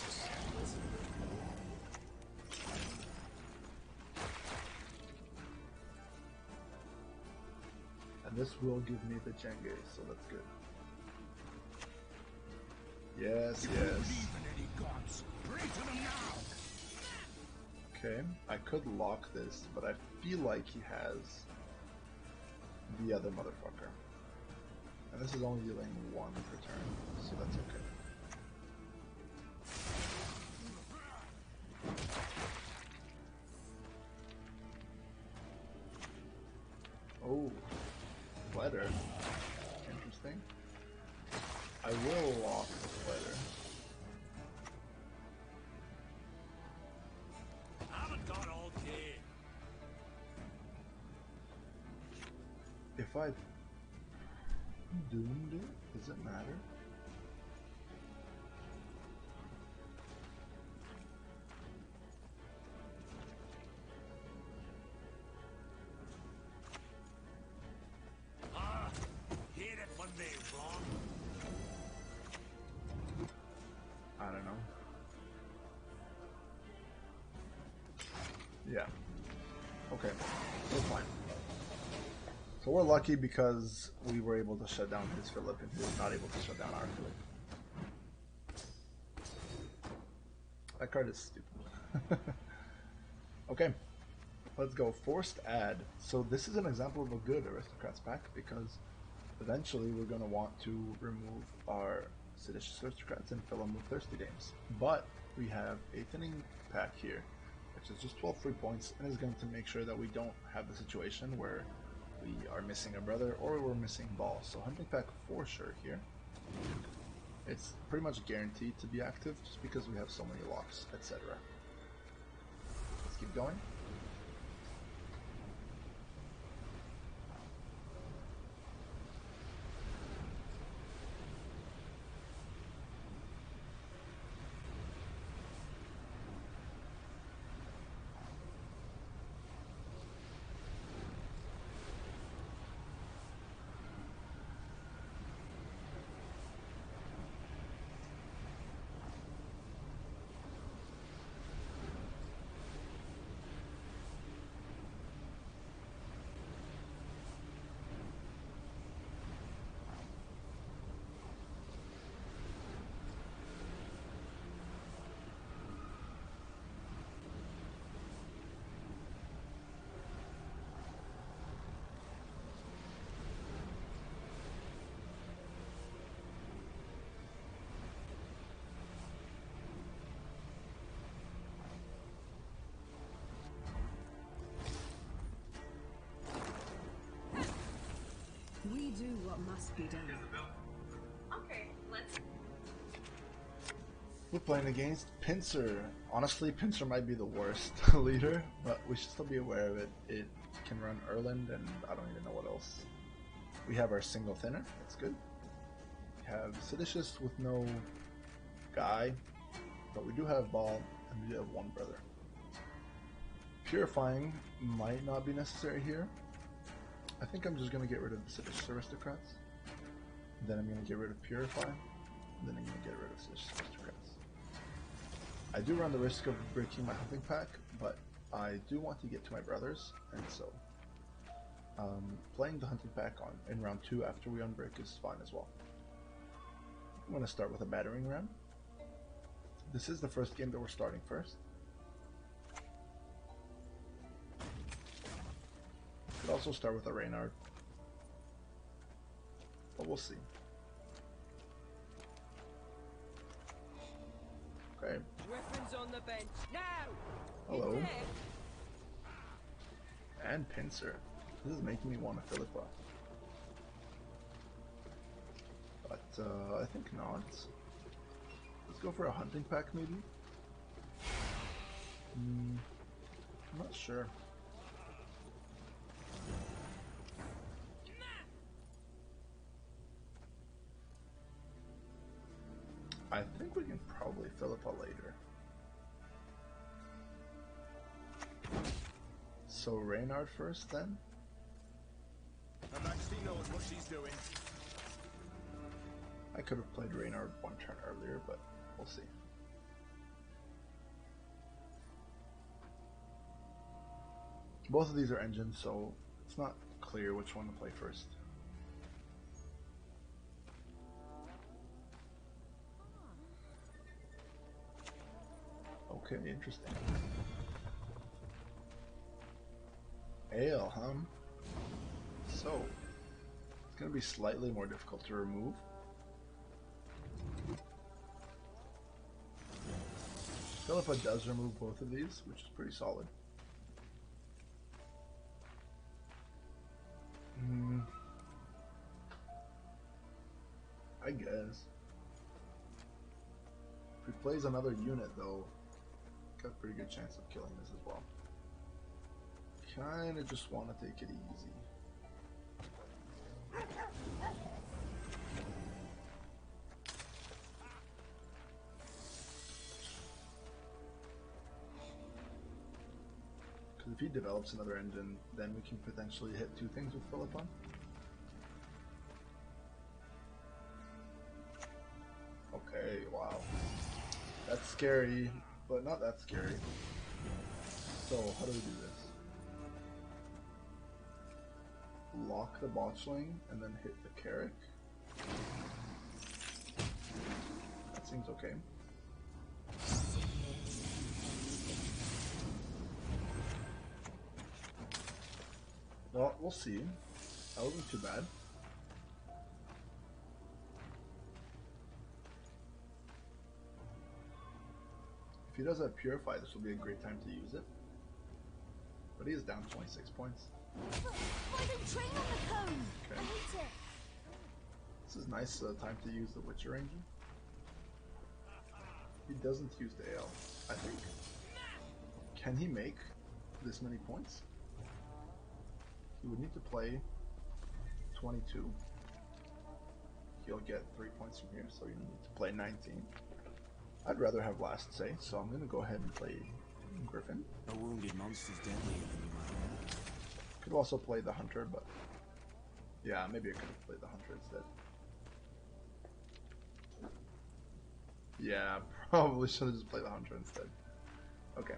And this will give me the Jenge, so that's good. Yes, yes. Believe in any gods. Pray to them now. Okay, I could lock this, but I feel like he has the other motherfucker. And this is only dealing 1 per turn, so that's okay. Oh, letter. Interesting. I will lock this letter. Haven't got all day. If I doomed it, does it matter? Hit it when they wrong. I don't know. Yeah. Okay. We're fine. So we're lucky because we were able to shut down his Philip and he was not able to shut down our Philip. That card is stupid. Okay. Let's go. Forced add. So this is an example of a good Aristocrats pack because eventually we're going to want to remove our Seditious Aristocrats and fill them with Thirsty Dames. But we have a thinning pack here, which is just 12 free points and is going to make sure that we don't have the situation where we are missing a brother or we're missing ball. So hunting pack for sure here. It's pretty much guaranteed to be active just because we have so many locks, etc. Let's keep going. We do what must be done. Okay, let's. We're playing against Pincer. Honestly, Pincer might be the worst leader, but we should still be aware of it. It can run Erland, and I don't even know what else. We have our single thinner, that's good. We have Seditious with no guy, but we do have Ball, and we do have 1 brother. Purifying might not be necessary here. I think I'm just going to get rid of the Seditious Aristocrats. Then I'm going to get rid of Purify. And then I'm going to get rid of Seditious Aristocrats. I do run the risk of breaking my hunting pack, but I do want to get to my brothers, and so playing the hunting pack on in round 2 after we unbreak is fine as well. I'm going to start with a battering ram. This is the first game that we're starting first. Could also start with a Reynard, but we'll see. Okay. Weapons on the bench now. Hello. And Pincer. This is making me want a Philippa. But I think not. Let's go for a hunting pack maybe. I'm not sure. I think we can probably Philippa later. So Reynard first then? Her Majesty knows what she's doing. I could have played Reynard one turn earlier, but we'll see. Both of these are engines, so it's not clear which one to play first. Okay, interesting. Ale, huh? So, it's going to be slightly more difficult to remove. Philippa does remove both of these, which is pretty solid. I guess. If he plays another unit, though, got a pretty good chance of killing this as well. Kinda just want to take it easy. Because if he develops another engine, then we can potentially hit two things with Philippa. Okay, wow. That's scary, but not that scary. So, how do we do this? Lock the botchling and then hit the Carrick. That seems okay. Well, we'll see. That wasn't too bad. If he does have Purify, this will be a great time to use it. But he is down 26 points. Why don't train on the cone? Okay. I hate it. This is nice time to use the Witcher engine. He doesn't use the AL, I think. Can he make this many points? He would need to play 22. He'll get 3 points from here, so you need to play 19. I'd rather have last say, so I'm going to go ahead and play Griffin. A wounded monster's deadlier than you might know. Could also play the Hunter, but yeah, maybe I could have played the Hunter instead. Yeah, probably should have just played the Hunter instead. Okay.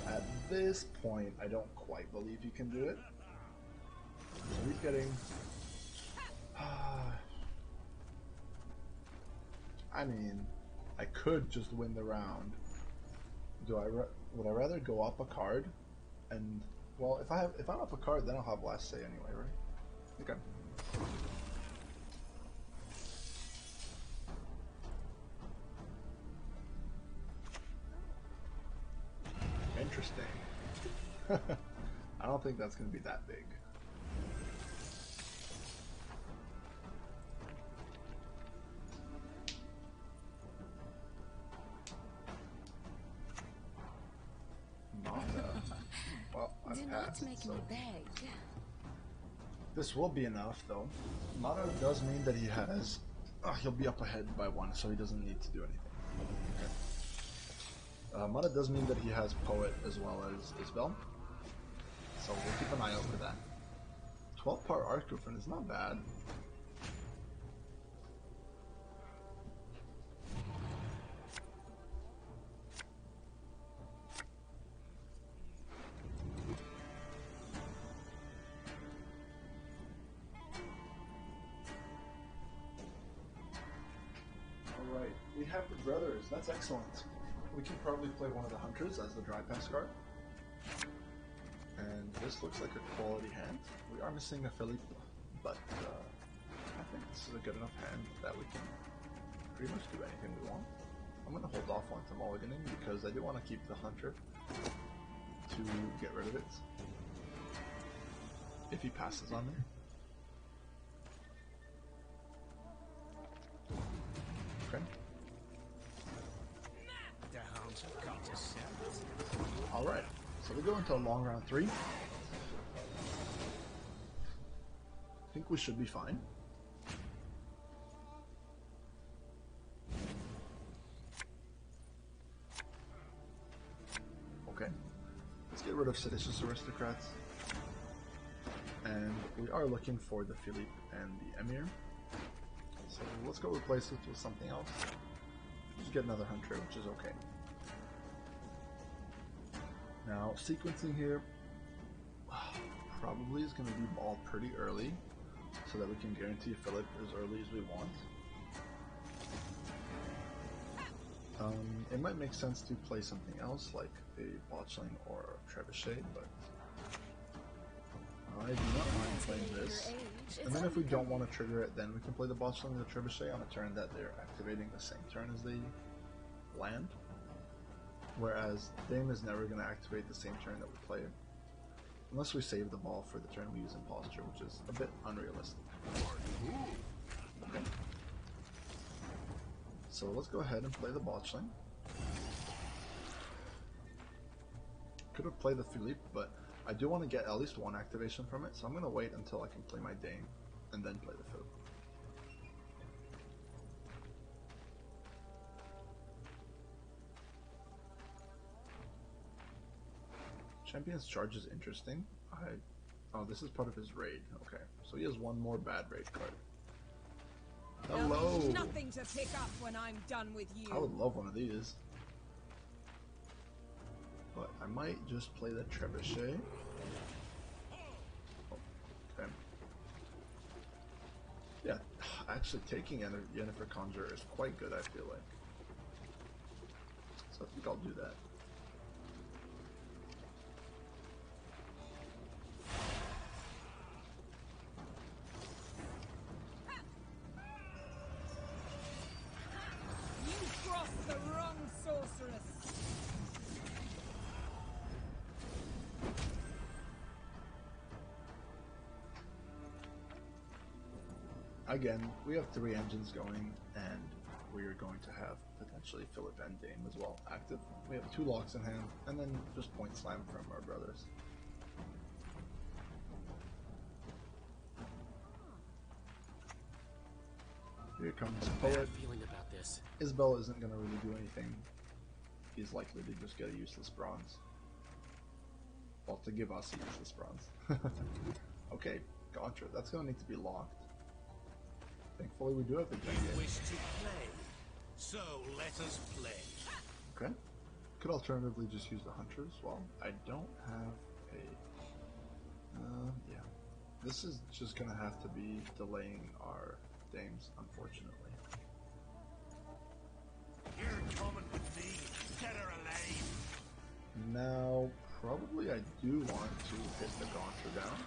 At this point, I don't quite believe you can do it. So he's getting... I mean, I could just win the round. Would I rather go up a card? And, well, if I'm up a card, then I'll have last say anyway, right? Okay. Interesting. I don't think that's going to be that big. Well, I've Do passed, not make so me beg. this will be enough, though. Mana does mean that he has... he'll be up ahead by 1, so he doesn't need to do anything. Okay. Mana does mean that he has Poet as well as Isabel, so we'll keep an eye out for that. 12-part Archetype is not bad. Alright, we have the brothers, that's excellent. We can probably play one of the Hunters as the dry pass card. And this looks like a quality hand. We are missing a Philippe, but I think this is a good enough hand that we can pretty much do anything we want. I'm going to hold off on mulliganing because I do want to keep the Hunter to get rid of it if he passes on me. Okay. The hounds have got to set. Alright, so we go into a long round 3. I think we should be fine. Okay. of seditious aristocrats. And we are looking for the Philippe and the Emir. So let's go replace this with something else. Just get another hunter, which is okay. Now, sequencing here probably is going to be ball pretty early, so that we can guarantee Philip as early as we want. It might make sense to play something else, like a botchling or a trebuchet, but I do not mind playing this. And then if we don't want to trigger it, then we can play the botchling or the trebuchet on a turn that they're activating the same turn as they land. Whereas Dame is never going to activate the same turn that we play it, unless we save the ball for the turn we use Imposter, which is a bit unrealistic. Okay. So let's go ahead and play the botchling. Could have played the Philippe, but I do want to get at least one activation from it, so I'm going to wait until I can play my Dame and then play the Philippe. Champion's Charge is interesting. Oh, this is part of his raid. Okay, so he has one more bad raid card. Hello! Nothing to pick up when I'm done with you. I would love one of these. But I might just play the trebuchet. Oh, okay. Yeah, actually taking Yennefer Conjurer is quite good, I feel like. So I think I'll do that. Again, we have 3 engines going, and we are going to have potentially Philip and Dame as well active. We have 2 locks in hand, and then just point slam from our brothers. Here comes Poet. Feeling about this. Isabel isn't going to really do anything. He's likely to just get a useless bronze. Well, to give us a useless bronze. Okay, Contra. That's going to need to be locked. Thankfully, we do have the You Gen wish to play, so let us play. Okay. Could alternatively just use the Hunter as well. I don't have a... yeah. This is just going to have to be delaying our Dames, unfortunately. You're coming with me, dead or alive. Now, probably I do want to hit the Gaunter down.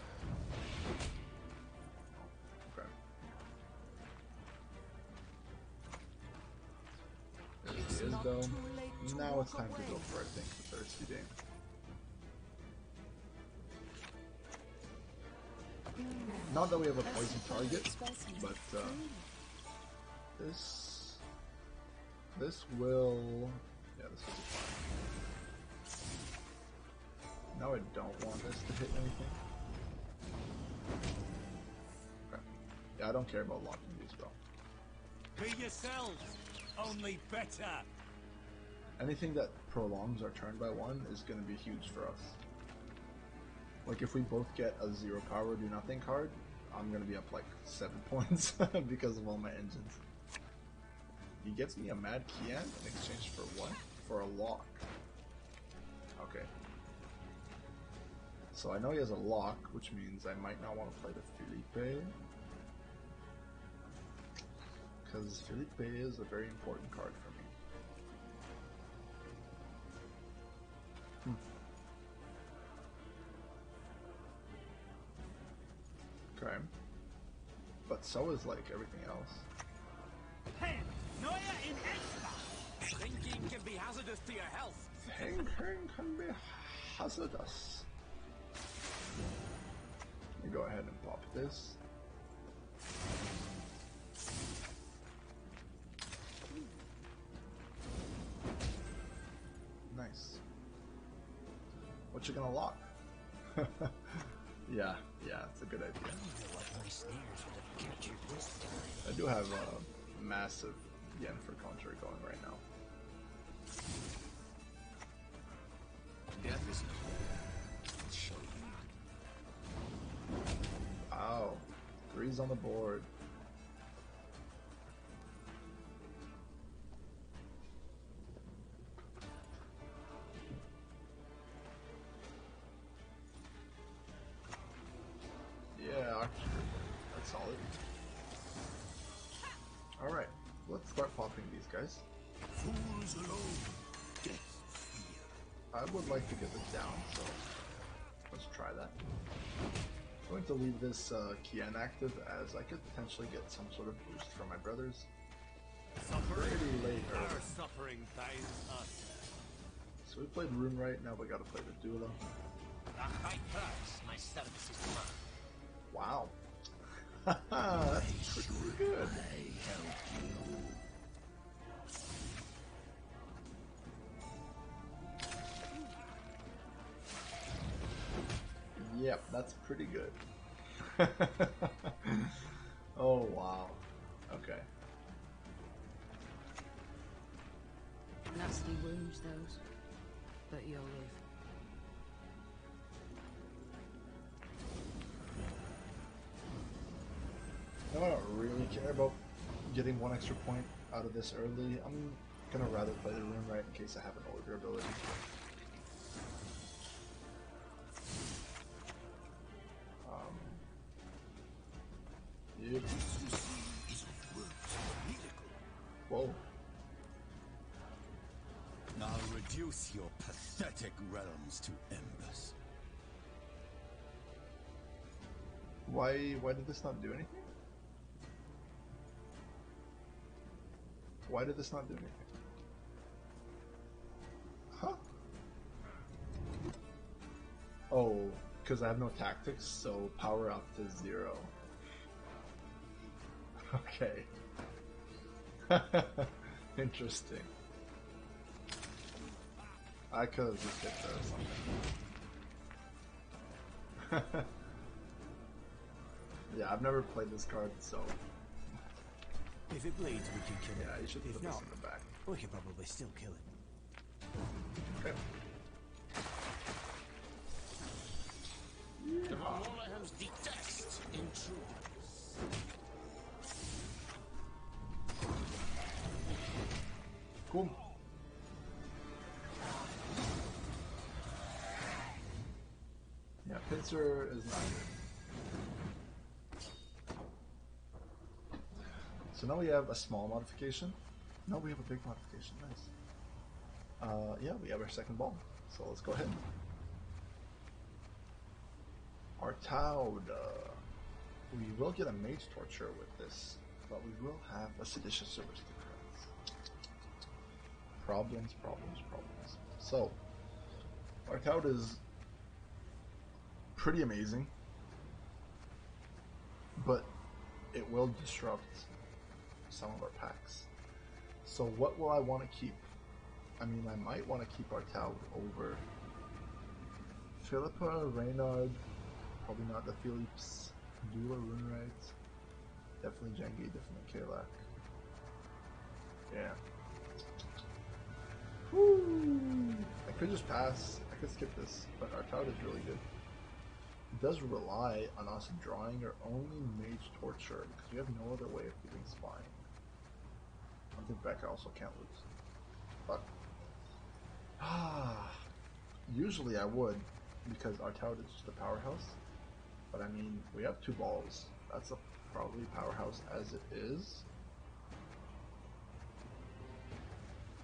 Okay. There's the Isbel. Now it's time to go for, I think, the Thirsty Dame. Not that we have a poison target, but this will... yeah, this will be fine. Now I don't want this to hit anything. Okay. Yeah, I don't care about locking these spell. Be yourselves, only better. Anything that prolongs our turn by 1 is going to be huge for us. Like if we both get a 0 power do nothing card, I'm going to be up like 7 points because of all my engines. He gets me a Mad Kian in exchange for what? For a lock. Okay. So I know he has a lock, which means I might not want to play the Felipe. Because Felipe is a very important card for me. Okay. But so is like everything else. Hey, Neuer in extra. Thinking can be hazardous to your health. Thinking can be hazardous. Let me go ahead and pop this. Nice. What you gonna lock? Yeah, it's a good idea. I do have a massive yen for Conjurer going right now. GG's on the board. Yeah, that's solid. Alright, let's start popping these guys. Fools alone. Death fear. I would like to get this down, so let's try that. I'm going to leave this key inactive as I could potentially get some sort of boost from my brothers. Pretty late early. Our suffering binds us. So we played Rune Right, now we gotta play the Dueler. A high price, my services demand. Wow. That's pretty good. Yep, that's pretty good. Oh wow. Okay. Nasty wounds, those. But you'll live. No, I don't really care about getting one extra point out of this early. I'm gonna rather play the Rune Right in case I have an older ability. Yep. Whoa. Now reduce your pathetic realms to embers. Why did this not do anything? Why did this not do anything? Huh? Oh, because I have no tactics, so power up to 0. Okay. Interesting. I could have just hit her or something. Yeah, I've never played this card, so If it bleeds, we can kill it. yeah, you should If put this not, in the back. we can probably still kill it. Okay. Warlords detest intruders. Cool. Yeah, pincer is not good. So now we have a small modification. No, we have a big modification. Nice. Yeah, we have our second ball. So let's go ahead. Archetype. We will get a Mage Torture with this, but we will have a Seditious Service Defense. Problems. So, Archetype is pretty amazing, but it will disrupt some of our packs. So what will I want to keep? I mean, I might want to keep Archetype over Philippa, Reynard, probably not the Philips, Dula, Runeright, definitely Jengi, definitely Kalak. Yeah. Woo! I could just pass, I could skip this, but Archetype is really good. It does rely on us drawing our only Mage Torture, because we have no other way of giving Spine. I think Becca also can't lose. But usually I would, because Archetype is just a powerhouse. But I mean, we have 2 balls. That's a probably powerhouse as it is.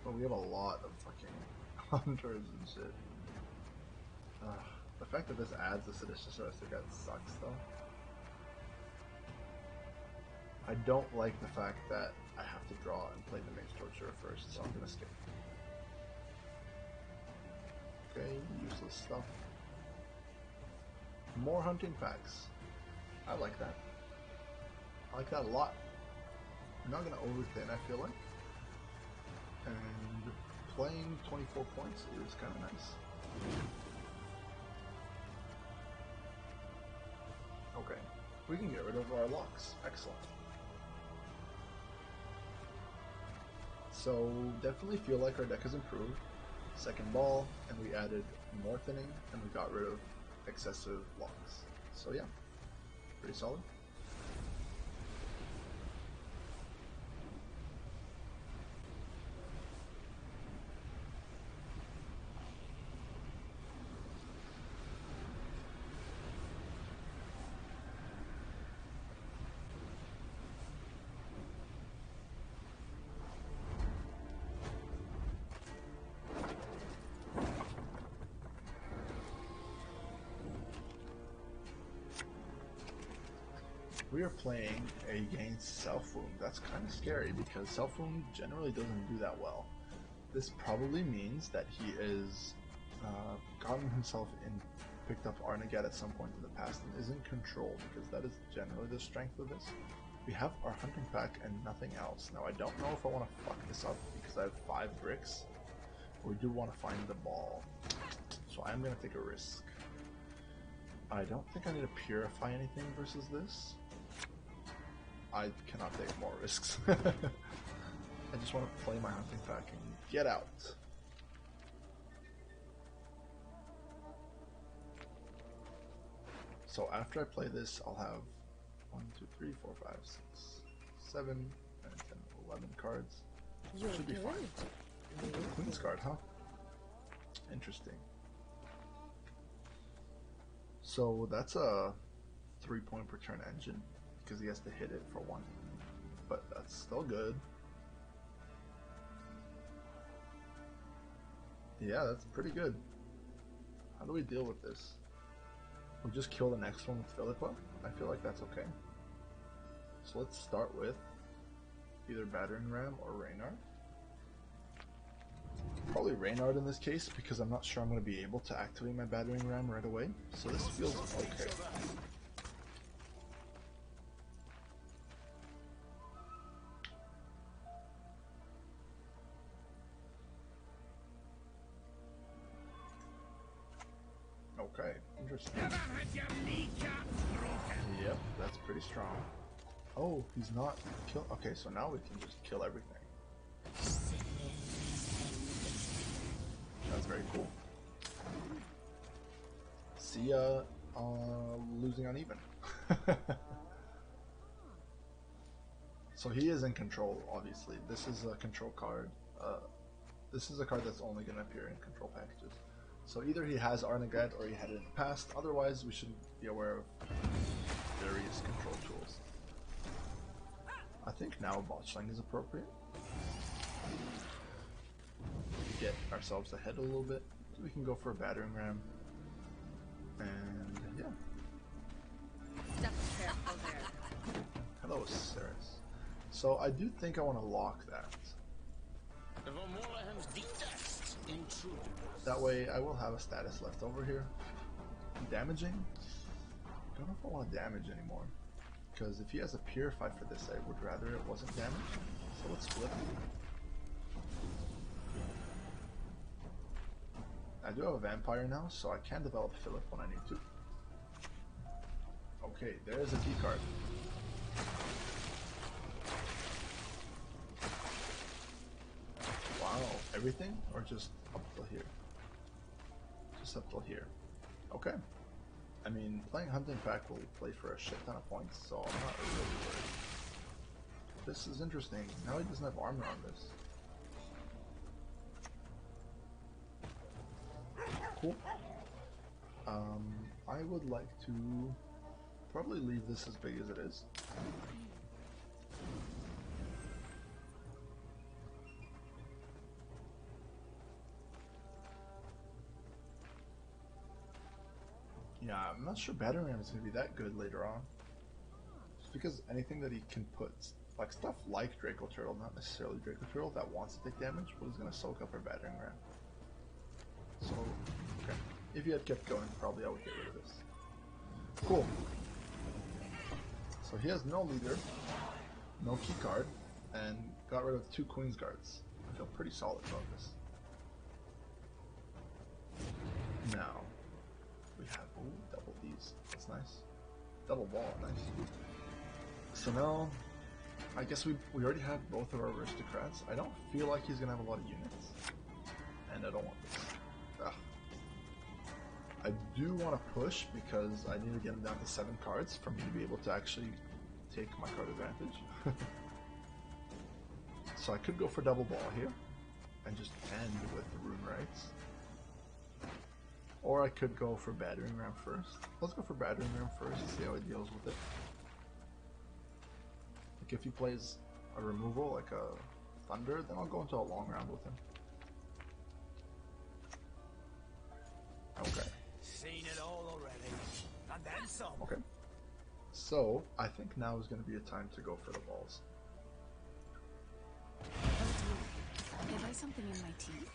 But we have a lot of fucking hunters and shit. The fact that this adds a Seditious Aristocrat sucks though. I don't like the fact that I have to draw and play the Mage Torturer first, so I'm gonna skip. Okay, useless stuff. More hunting packs. I like that. I like that a lot. I'm not gonna overthin, I feel like. And playing 24 points is kind of nice. Okay, we can get rid of our locks. Excellent. So definitely feel like our deck has improved. Second ball, and we added more thinning, and we got rid of excessive locks. So yeah, pretty solid. We are playing against Self-Wound. That's kind of scary because Self-Wound generally doesn't do that well. This probably means that he is gotten himself in, picked up Arnegat at some point in the past and is in control, because that is generally the strength of this. We have our hunting pack and nothing else. Now I don't know if I want to fuck this up because I have 5 bricks. We do want to find the ball, so I'm going to take a risk. I don't think I need to purify anything versus this. I cannot take more risks. I just want to play my hunting pack and get out. So after I play this, I'll have 1, 2, 3, 4, 5, 6, 7, 9, 10, 11 cards. Should be fine. Queen's card, huh? Interesting. So that's a 3-point per turn engine, because he has to hit it for 1. But that's still good. Yeah, that's pretty good. How do we deal with this? We'll just kill the next one with Philippa. I feel like that's okay. So let's start with either Battering Ram or Reynard. Probably Reynard in this case, because I'm not sure I'm going to be able to activate my Battering Ram right away. So this feels okay. Okay, interesting. Yep, that's pretty strong. Oh, he's not kill. Okay, so now we can just kill everything. That's very cool. See ya, losing uneven. So he is in control, obviously. This is a control card. This is a card that's only going to appear in control packages. So either he has Arnegat or he had it in the past. Otherwise, we should be aware of various control tools. I think now Botchling is appropriate. Get ourselves ahead a little bit, so we can go for a Battering Ram. And yeah. Hello, Ceres. So I do think I want to lock that. That way I will have a status left over here. Damaging? I don't know if I want to damage anymore. Because if he has a Purify for this, I would rather it wasn't damaged. So let's flip. I do have a Vampire now, so I can develop Philip when I need to. Okay, there's a key card. Wow, everything? Or just up till here? Just up till here. Okay. I mean, playing Hunting Pack will play for a shit ton of points, so I'm not really worried. This is interesting. Now he doesn't have armor on this. Cool. I would like to probably leave this as big as it is. Yeah, I'm not sure Battering Ram is going to be that good later on. Just because anything that he can put, like stuff like Draco Turtle, not necessarily Draco Turtle, that wants to take damage, but is going to soak up our Battering Ram. So, okay. If you had kept going, probably I would get rid of this. Cool. So he has no leader, no key card, and got rid of 2 Queen's Guards. I feel pretty solid about this. Now, we have, ooh, double these. That's nice. Double ball, nice. So now, I guess we already have both of our Aristocrats. I don't feel like he's going to have a lot of units. And I don't want this. Ugh. I do want to push because I need to get him down to 7 cards for me to be able to actually take my card advantage. So I could go for double ball here and just end with the Rune Rights. Or I could go for Battering Ram first. Let's go for Battering Ram first and see how he deals with it. Like if he plays a removal like a Thunder, then I'll go into a long round with him. Okay. Seen it all already. And then some. Okay. So I think now is going to be a time to go for the balls. Oh dear. Have I something in my teeth?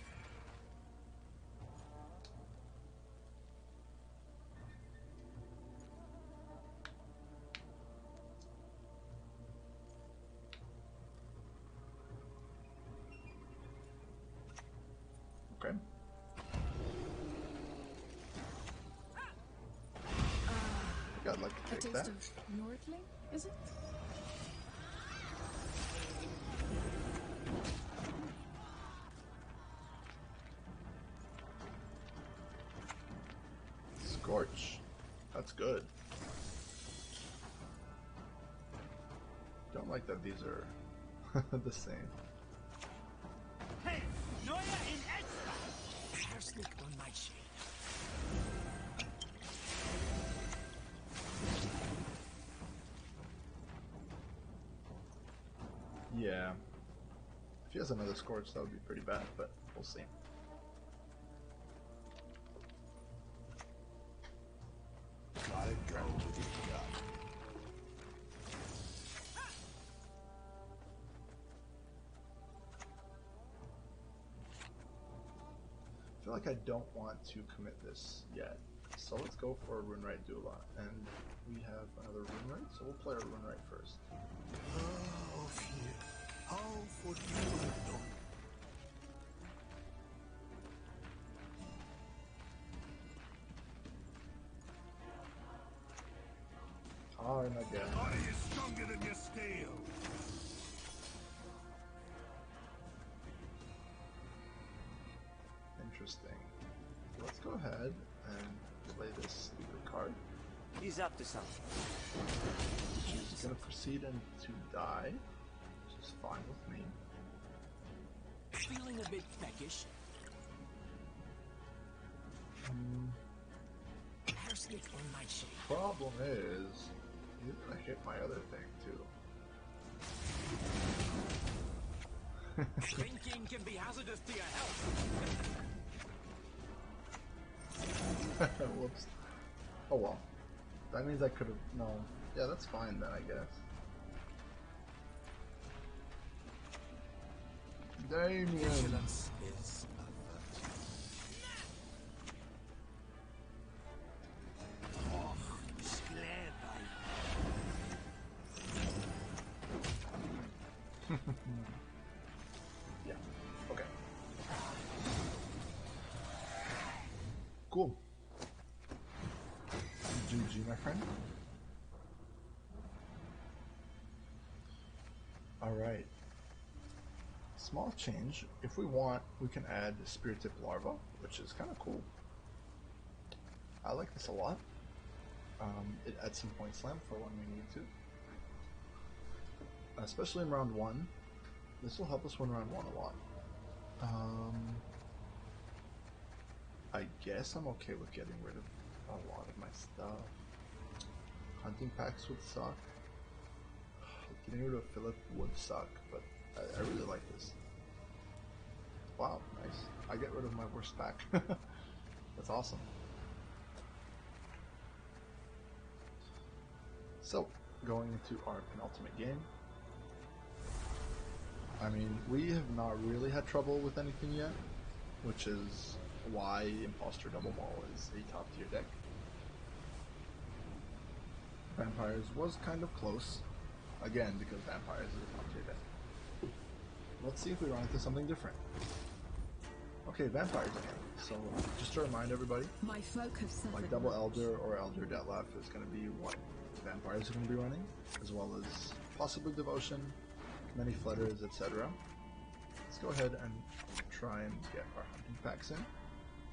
Okay. I'd like to A take taste that. of Nordling, is it? Scorch. That's good. Don't like that these are the same. Hey, Neuer in Extra! Harsnick on my shade. Yeah. If he has another Scorch, that would be pretty bad, but we'll see. Gotta go with your gut. I feel like I don't want to commit this yet. So let's go for a Runeright Dula. And we have another Runeright, so we'll play our Runeright first. Oh, fear. How for you alone. Time again. Body is stronger than your scale. Interesting. Let's go ahead and play this stupid card. He's up to something. She's gonna proceed into die, which is fine with me. Feeling a bit peckish. Harsnick on my shade. Problem is, you're gonna hit my other thing too. Drinking can be hazardous to your health. Whoops. Oh well. That means I could have. No. Yeah, that's fine then, I guess. Damien. Vigilance is a virtue. Oh, clever. Yeah. Okay. Cool. GG, my friend. Alright. Small change. If we want, we can add Spirit Tip Larva, which is kind of cool. I like this a lot. It adds some point slam for when we need to. Especially in round 1. This will help us win round 1 a lot. I guess I'm okay with getting rid of a lot of my stuff. Hunting packs would suck. Getting rid of Philip would suck, but I really like this. Wow, nice. I get rid of my worst pack. That's awesome. So, going into our penultimate game. I mean, we have not really had trouble with anything yet, which is why Imposter Double Ball is a top tier deck. Vampires was kind of close, again because Vampires is a top tier deck. Let's see if we run into something different. Okay, Vampires again. So just to remind everybody, My folk have suffered. like Double Elder or Elder Detlef is going to be what Vampires are going to be running, as well as possibly Devotion, many Flutters, etc. Let's go ahead and try and get our hunting packs in.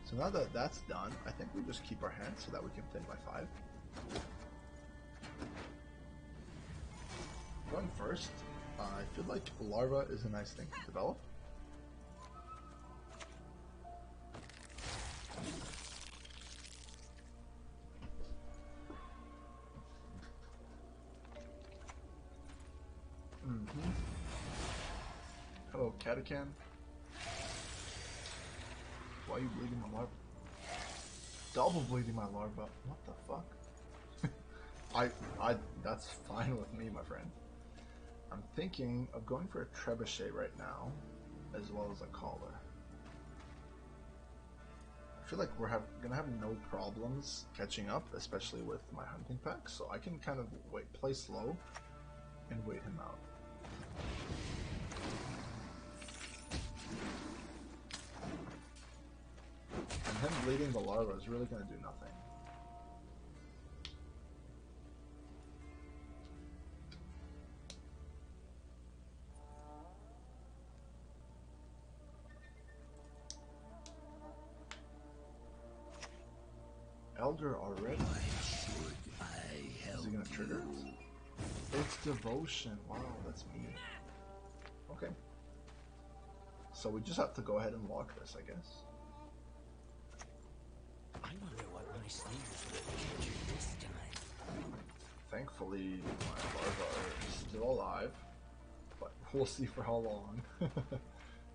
So now that that's done, I think we just keep our hand so that we can thin by 5. Going first, I feel like Larva is a nice thing to develop. Hello, Catacan. Why are you bleeding my larva? Double bleeding my larva. What the fuck? I that's fine with me, my friend. I'm thinking of going for a trebuchet right now, as well as a collar. I feel like we're gonna have no problems catching up, especially with my hunting pack, so I can kind of play slow and wait him out. And him bleeding the larva is really gonna do nothing. Elder already? Is he gonna trigger it? It's devotion. Wow, that's me. Okay. So we just have to go ahead and lock this, I guess. I wonder what my sneakers will catch you this time. Thankfully, my larva are still alive, but we'll see for how long. If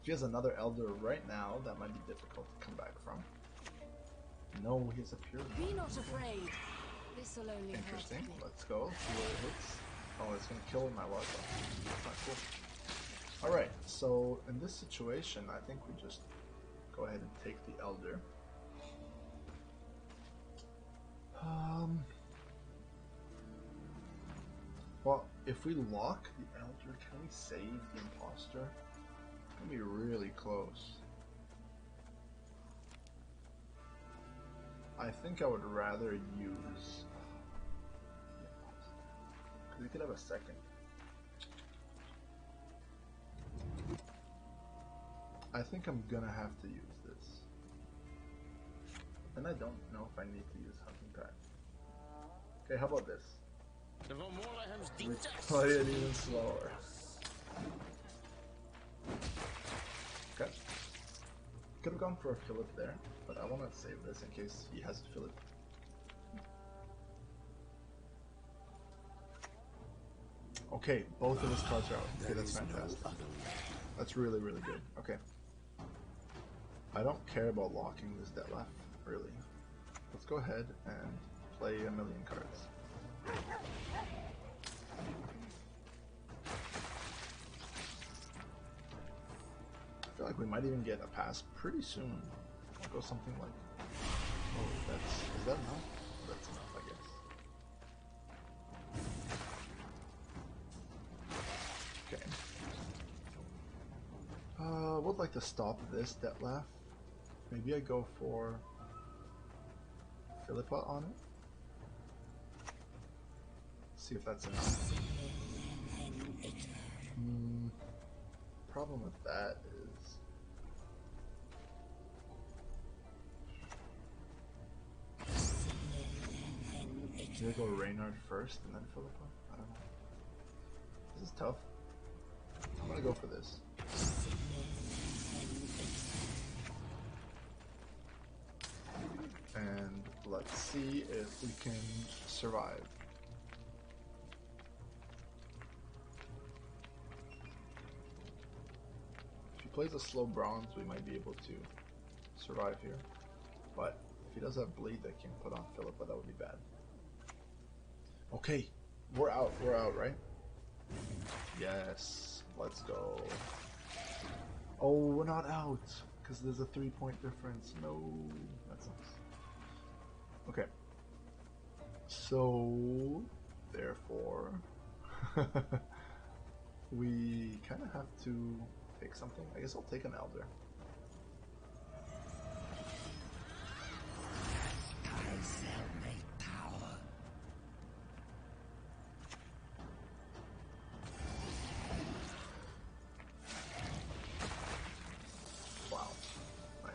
he has another elder right now, that might be difficult to come back from. No, he's a pure. Be not afraid. This'll only Interesting. hurt a bit. Let's go. See where it hits. Oh, it's gonna kill my larva. That's not cool. Alright, so in this situation, I think we just go ahead and take the elder. Well, if we lock the elder, can we save the imposter? It's gonna be really close. I think I would rather use because we could have a second. I think I'm gonna have to use this. And I don't know if I need to use hunting pack. Okay, how about this? We play it even slower. Okay. Could have gone for a Philip there, but I want to save this in case he has a Philip. Okay, both of his cards are out. Okay, that's fantastic. That's really, really good. Okay. I don't care about locking this Detlef, really. Let's go ahead and play a million cards. I feel like we might even get a pass pretty soon. I'll go something like, oh, is that enough? That's enough, I guess. Okay. Would like to stop this Detlef. Maybe I go for Philippa on it. See if that's enough. Problem with that is should I go Reynard first and then Philippa? I don't know. This is tough. I'm gonna go for this. And let's see if we can survive. If he plays a slow bronze, we might be able to survive here. But if he does have bleed that can put on Philippa, that would be bad. Okay, we're out, right? Yes, let's go. Oh, we're not out, because there's a 3-point difference. No, that sucks. Okay. So, therefore, we kind of have to pick something. I guess I'll take an elder. Wow. Nice.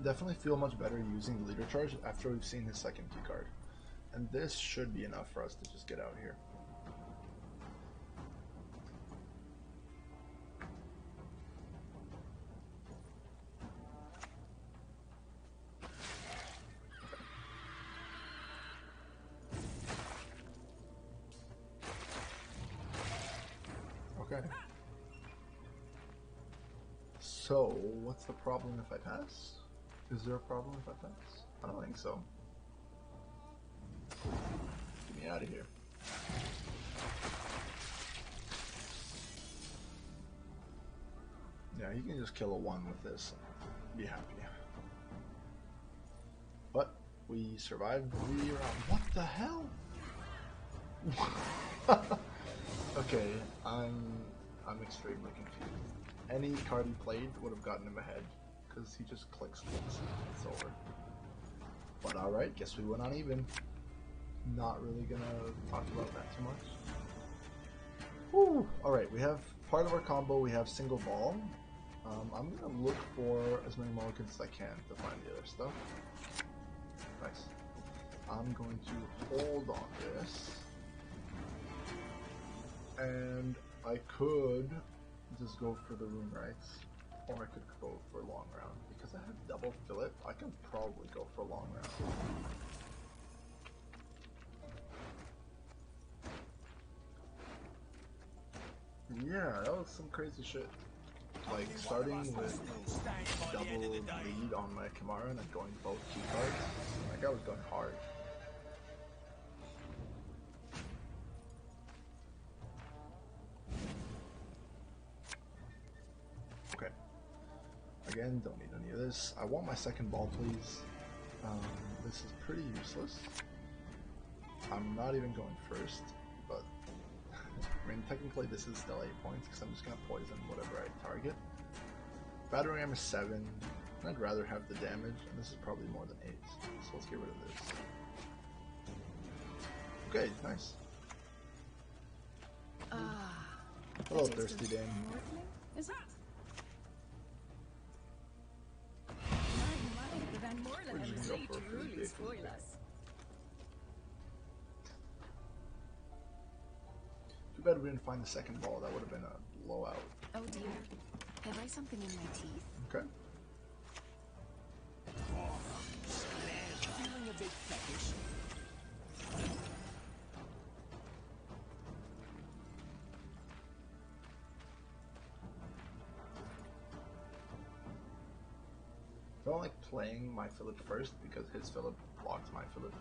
Definitely feel much better using the leader charge after we've seen his second key card. And this should be enough for us to just get out here. Okay. So, what's the problem if I pass? Is there a problem if I pass? I don't think so. Get me out of here. Yeah, you can just kill a 1 with this and be happy. But we survived the round. What the hell? Okay, I'm extremely confused. Any card he played would have gotten him ahead, because he just clicks, and it's over. But alright, guess we went on even. Not really gonna talk about that too much. Woo! Alright, we have part of our combo, we have single ball. I'm gonna look for as many mulligans as I can to find the other stuff. Nice. I'm going to hold on this. And I could just go for the rune rights, or I could go for long round. Because I have double Philip, I can probably go for long round. Yeah, that was some crazy shit. Like starting with double lead on my Kamara and then going both key cards. Like I was going hard. Okay. Again, don't need any of this. I want my second ball, please. This is pretty useless. I'm not even going first, but I mean, technically this is still 8 points because I'm just going to poison whatever I target. Battery ram is 7. I'd rather have the damage, and this is probably more than 8. So let's get rid of this. Okay, nice. Hello, Thirsty Dame. Is it? We're just gonna go for a free big food. Too bad we didn't find the second ball. That would have been a blowout. Oh dear. Have I something in my teeth? Okay. Feeling a bit fetish. I don't like playing my Philip first because his Philip blocks my Philip.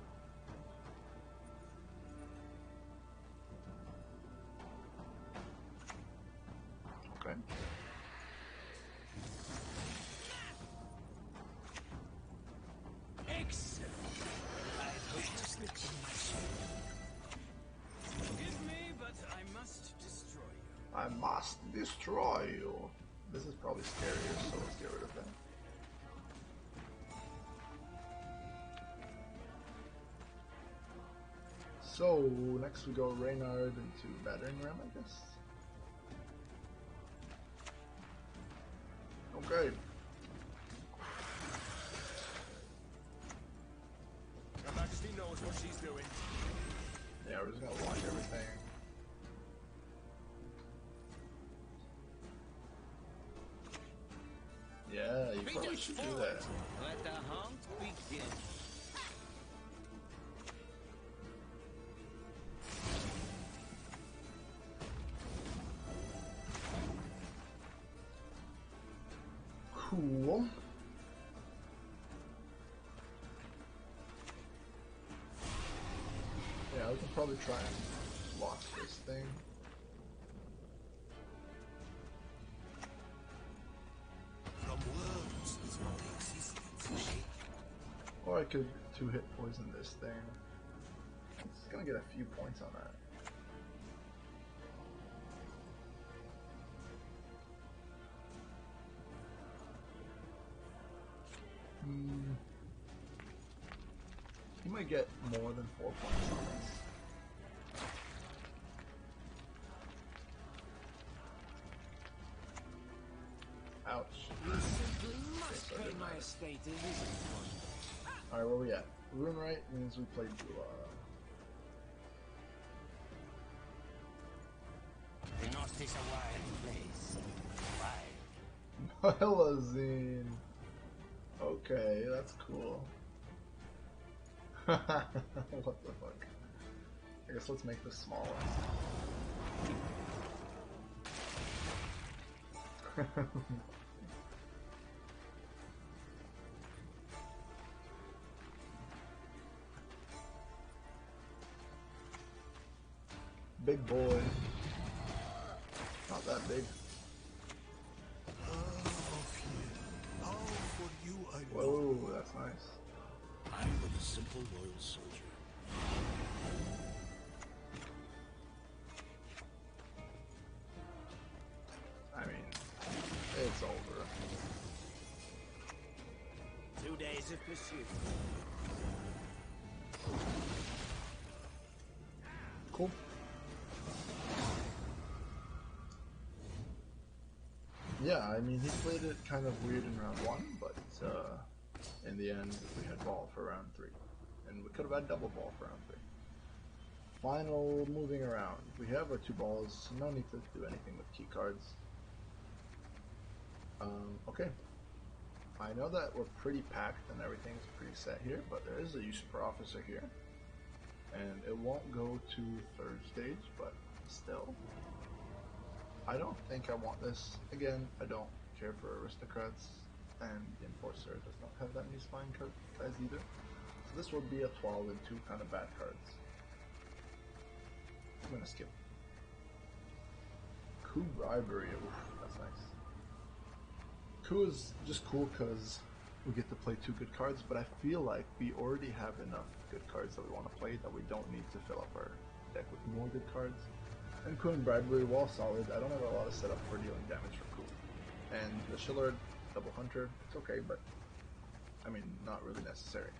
Okay. Excellent. I hope you slipped in my shape. Forgive me, but I must destroy you. I must destroy you. This is probably scarier, so let's get rid of that. So, next we go Reynard into Battering Ram, I guess. Okay. Her Majesty knows what she's doing. Yeah, we're just gonna launch everything. Yeah, you probably should do that. Let the hunt begin. Cool. Yeah, we can probably try and lock this thing. Or I could 2-hit poison this thing. It's gonna get a few points on that. He might get more than 4 points on this. Ouch. You simply must pay my estate a visit. Alright, where we at? Rune right means we played Blue. The North is a wild place. Wild. Melazine. Okay, that's cool. What the fuck? I guess let's make this smaller. big boy. Not that big. How for you I Whoa, that's nice. I'm but a simple loyal soldier. I mean, it's over. 2 days of pursuit. Cool. Yeah, I mean, he played it kind of weird in round 1, but in the end, we had ball for round 3. And we could have had double ball for round 3. Final moving around. We have our 2 balls, no need to do anything with key cards. Okay. I know that we're pretty packed and everything's pretty set here, but there is a usurper officer here. And it won't go to 3rd stage, but still. I don't think I want this. Again, I don't care for aristocrats, and the Imposter does not have that many spine guys either. So this will be a 12 and 2 kind of bad cards. I'm gonna skip. Coup bribery, oof, that's nice. Coup is just cool because we get to play 2 good cards, but I feel like we already have enough good cards that we want to play that we don't need to fill up our deck with more good cards. And Coup and bribery, while solid, I don't have a lot of setup for dealing damage for Coup. And the Shillard, double hunter, it's okay, but I mean, not really necessary.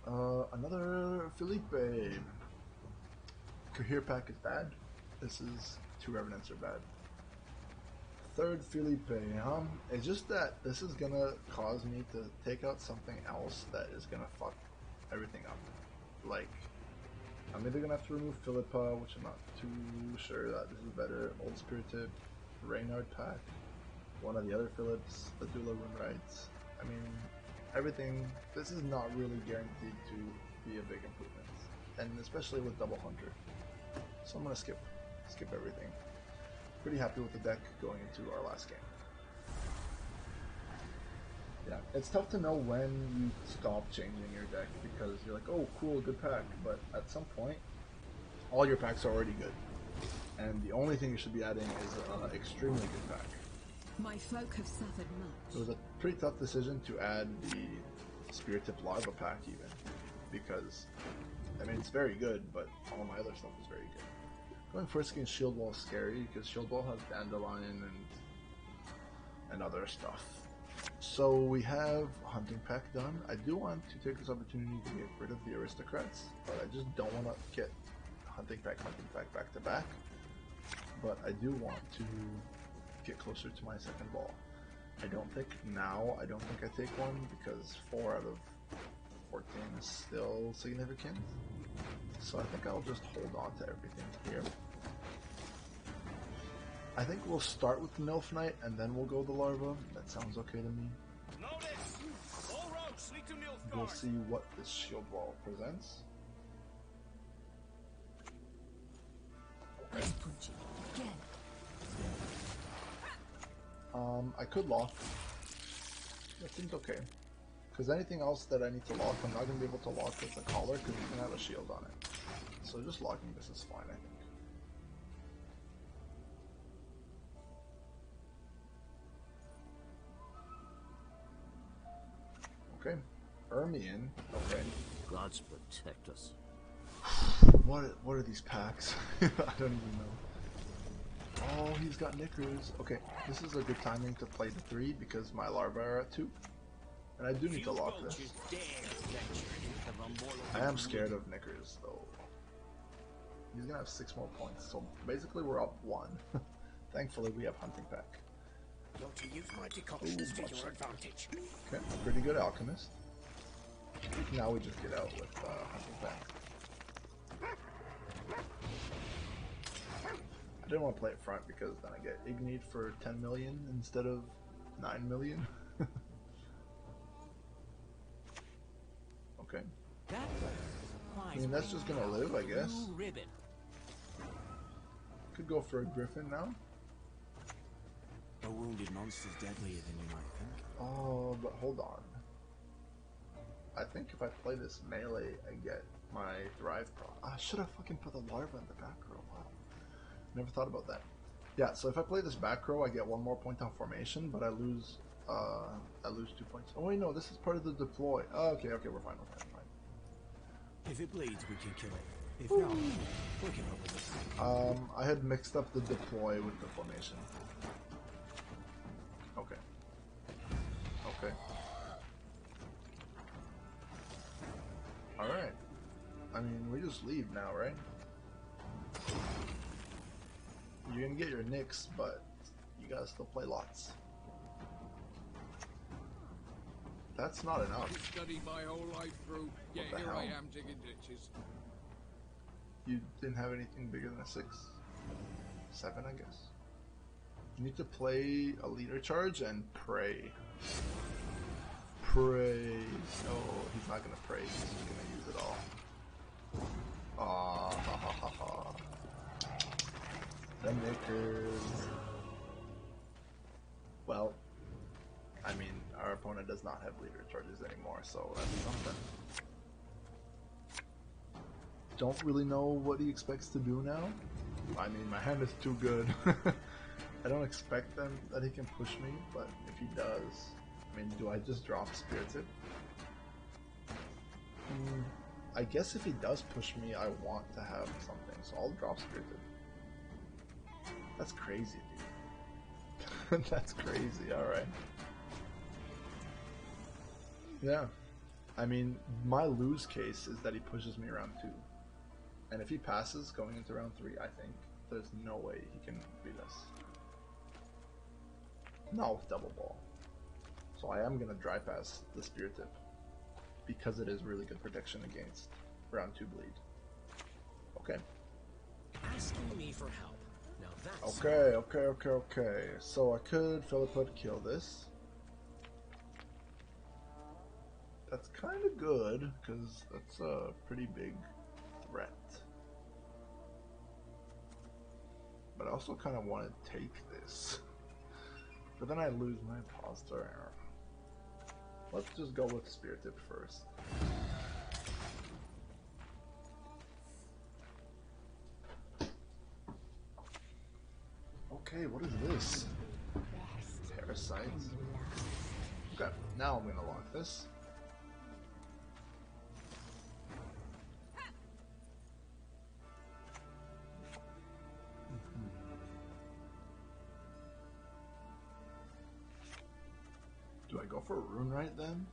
Another Felipe. Cohere pack is bad. This is 2 Revenants are bad. 3rd Felipe, it's just that this is gonna cause me to take out something else that is gonna fuck everything up. Like, I'm either gonna have to remove Philippa, which I'm not too sure that this is better. Old Spirited, Reynard pack, one of the other Philips, the Dula Rune Rights. I mean, everything. This is not really guaranteed to be a big improvement, and especially with Double Hunter. So I'm gonna skip everything. Pretty happy with the deck going into our last game. Yeah, it's tough to know when you stop changing your deck because you're like, oh, cool, good pack, but at some point, all your packs are already good, and the only thing you should be adding is an extremely good pack. My folk have suffered much. It was a pretty tough decision to add the Spirit Tip Larva pack even, because, I mean, it's very good, but all my other stuff is very good. Going first against Shield Wall is scary, because Shield Wall has Dandelion and other stuff. So we have Hunting Pack done. I do want to take this opportunity to get rid of the Aristocrats, but I just don't want to get Hunting Pack back to back. But I do want to get closer to my second ball. I don't think I take one, because 4 out of 14 is still significant. So I think I'll just hold on to everything here. I think we'll start with the Nilf Knight and then we'll go the Larva. That sounds okay to me. Notice! All roads lead to Nilfgaard. We'll see what this Shield Wall presents. Let's punch it again. I could lock. That seems okay. Because anything else that I need to lock, I'm not going to be able to lock with the collar because it's going to have a shield on it. So just locking this is fine, I think. Okay. Ermion. Okay. Gods protect us. What are these packs? I don't even know. Oh, he's got knickers. Okay, this is a good timing to play the 3 because my larvae are at 2. And I do need to lock this. I am scared of knickers though. He's gonna have 6 more points, so basically we're up 1. Thankfully we have Hunting Pack. Not to use my decoctions to your advantage. Okay, pretty good Alchemist. I think now we just get out with Hunting Pack. I didn't want to play it front because then I get Ignite for 10 million instead of 9 million. Okay. I mean, that's just gonna live, I guess. Could go for a Griffin now. A wounded monster's deadlier than you might think. Oh, but hold on. I think if I play this melee, I get my Thrive Pro. I should have fucking put the larva in the back row. Wow. Never thought about that. Yeah, so if I play this back row, I get 1 more point on formation, but I lose 2 points. Oh wait, no, this is part of the deploy. Oh, okay, we're fine. If it bleeds, we can kill it. If not, we can open the tank. I had mixed up the deploy with the formation. Okay. Alright. I mean, we just leave now, right? You're gonna get your nicks, but you gotta still play lots. That's not enough. I've studied my whole life through, yet What the here I hell? am digging ditches. You didn't have anything bigger than a 6? 7, I guess. You need to play a leader charge and pray. Pray. No, he's not gonna pray, he's just gonna use it all. Ah, ha ha ha ha. The knickers. Well, I mean, our opponent does not have leader charges anymore, so that's something. Don't really know what he expects to do now. I mean, my hand is too good. I don't expect that he can push me, but if he does, I mean, do I just drop Spirit Tip? I guess if he does push me, I want to have something, so I'll drop Spirit Tip. That's crazy, dude. That's crazy, alright. Yeah. I mean, my lose case is that he pushes me around 2. And if he passes going into round 3, I think there's no way he can beat us. Not with double ball. So I am going to dry pass the Spirit Tip because it is really good protection against round 2 bleed. Okay. Asking me for help. Now that's Okay. So I could Philippot kill this. That's kind of good because that's a pretty big threat. But I also kind of want to take this. But then I lose my Imposter. Let's just go with Spirit Tip first. Okay, what is this? Parasites. Okay, now I'm gonna lock this. Do I go for a Rune Right then?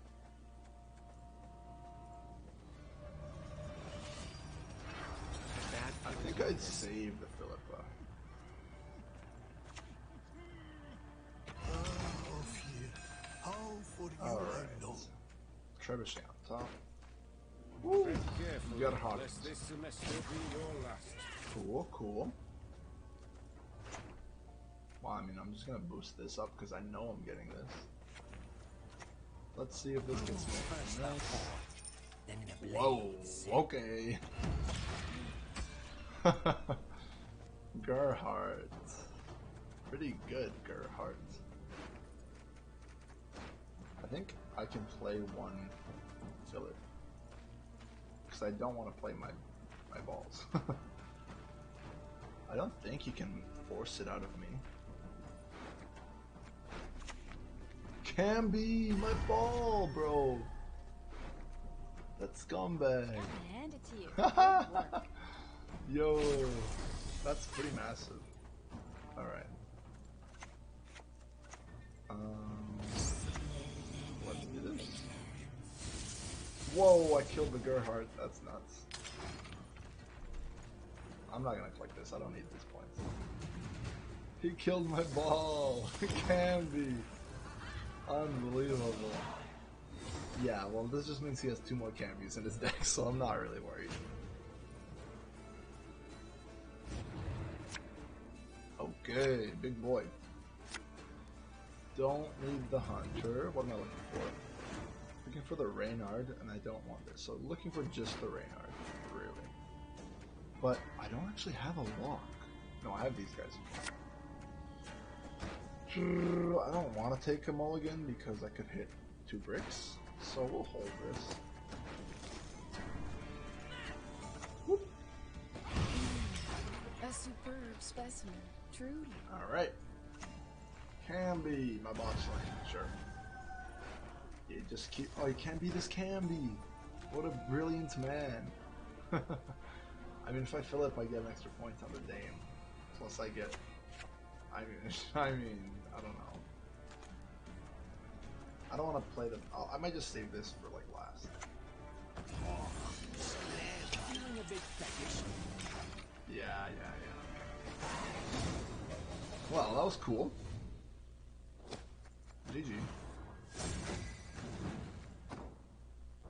I think I'd save the Philippa. Alright. Trebuchet on top. Woo! You got a hot. this semester be your last. Cool. Well, I mean, I'm just gonna boost this up because I know I'm getting this. Let's see if this gets me. Whoa, okay. Gerhardt. Pretty good, Gerhardt. I think I can play one Philip. Because I don't want to play my balls. I don't think he can force it out of me. Can be my ball, bro. That scumbag. Hand it to you. Good work. Yo, that's pretty massive. All right. Let's do this. Whoa! I killed the Gerhardt. That's nuts. I'm not gonna click this. I don't need these points. He killed my ball. It can be. Unbelievable. Yeah, well, this just means he has 2 more Cambies in his deck, so I'm not really worried. Okay, big boy. Don't need the Hunter. What am I looking for? Looking for the Reynard, and I don't want this. So looking for just the Reynard, really. But I don't actually have a lock. No, I have these guys. I don't want to take a mulligan because I could hit 2 bricks, so we'll hold this. superb specimen, truly. Alright. Camby, my boss lane, sure. You just keep. Oh, you can't be this Camby! What a brilliant man! I mean, if I fill up, I get an extra point on the Dame. Plus, I get. I mean, I don't know. I don't want to play the. I might just save this for like last. Feeling a bit peckish. Yeah. Well, that was cool. GG.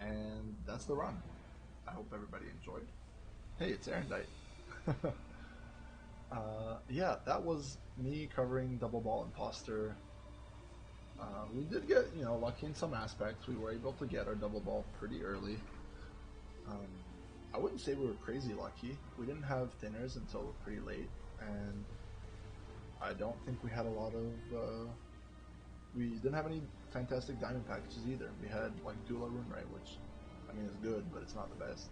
And that's the run. I hope everybody enjoyed. Hey, it's Erendite. Yeah, that was me covering Double Ball Imposter. We did get, lucky in some aspects. We were able to get our Double Ball pretty early. I wouldn't say we were crazy lucky. We didn't have thinners until pretty late, and I don't think we had a lot of... we didn't have any fantastic diamond packages either. We had, like, Dula Rune Ray, which, I mean, is good, but it's not the best.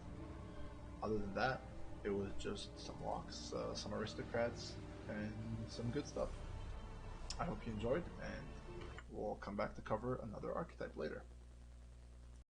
Other than that, it was just some locks, some aristocrats, and some good stuff. I hope you enjoyed, and we'll come back to cover another archetype later.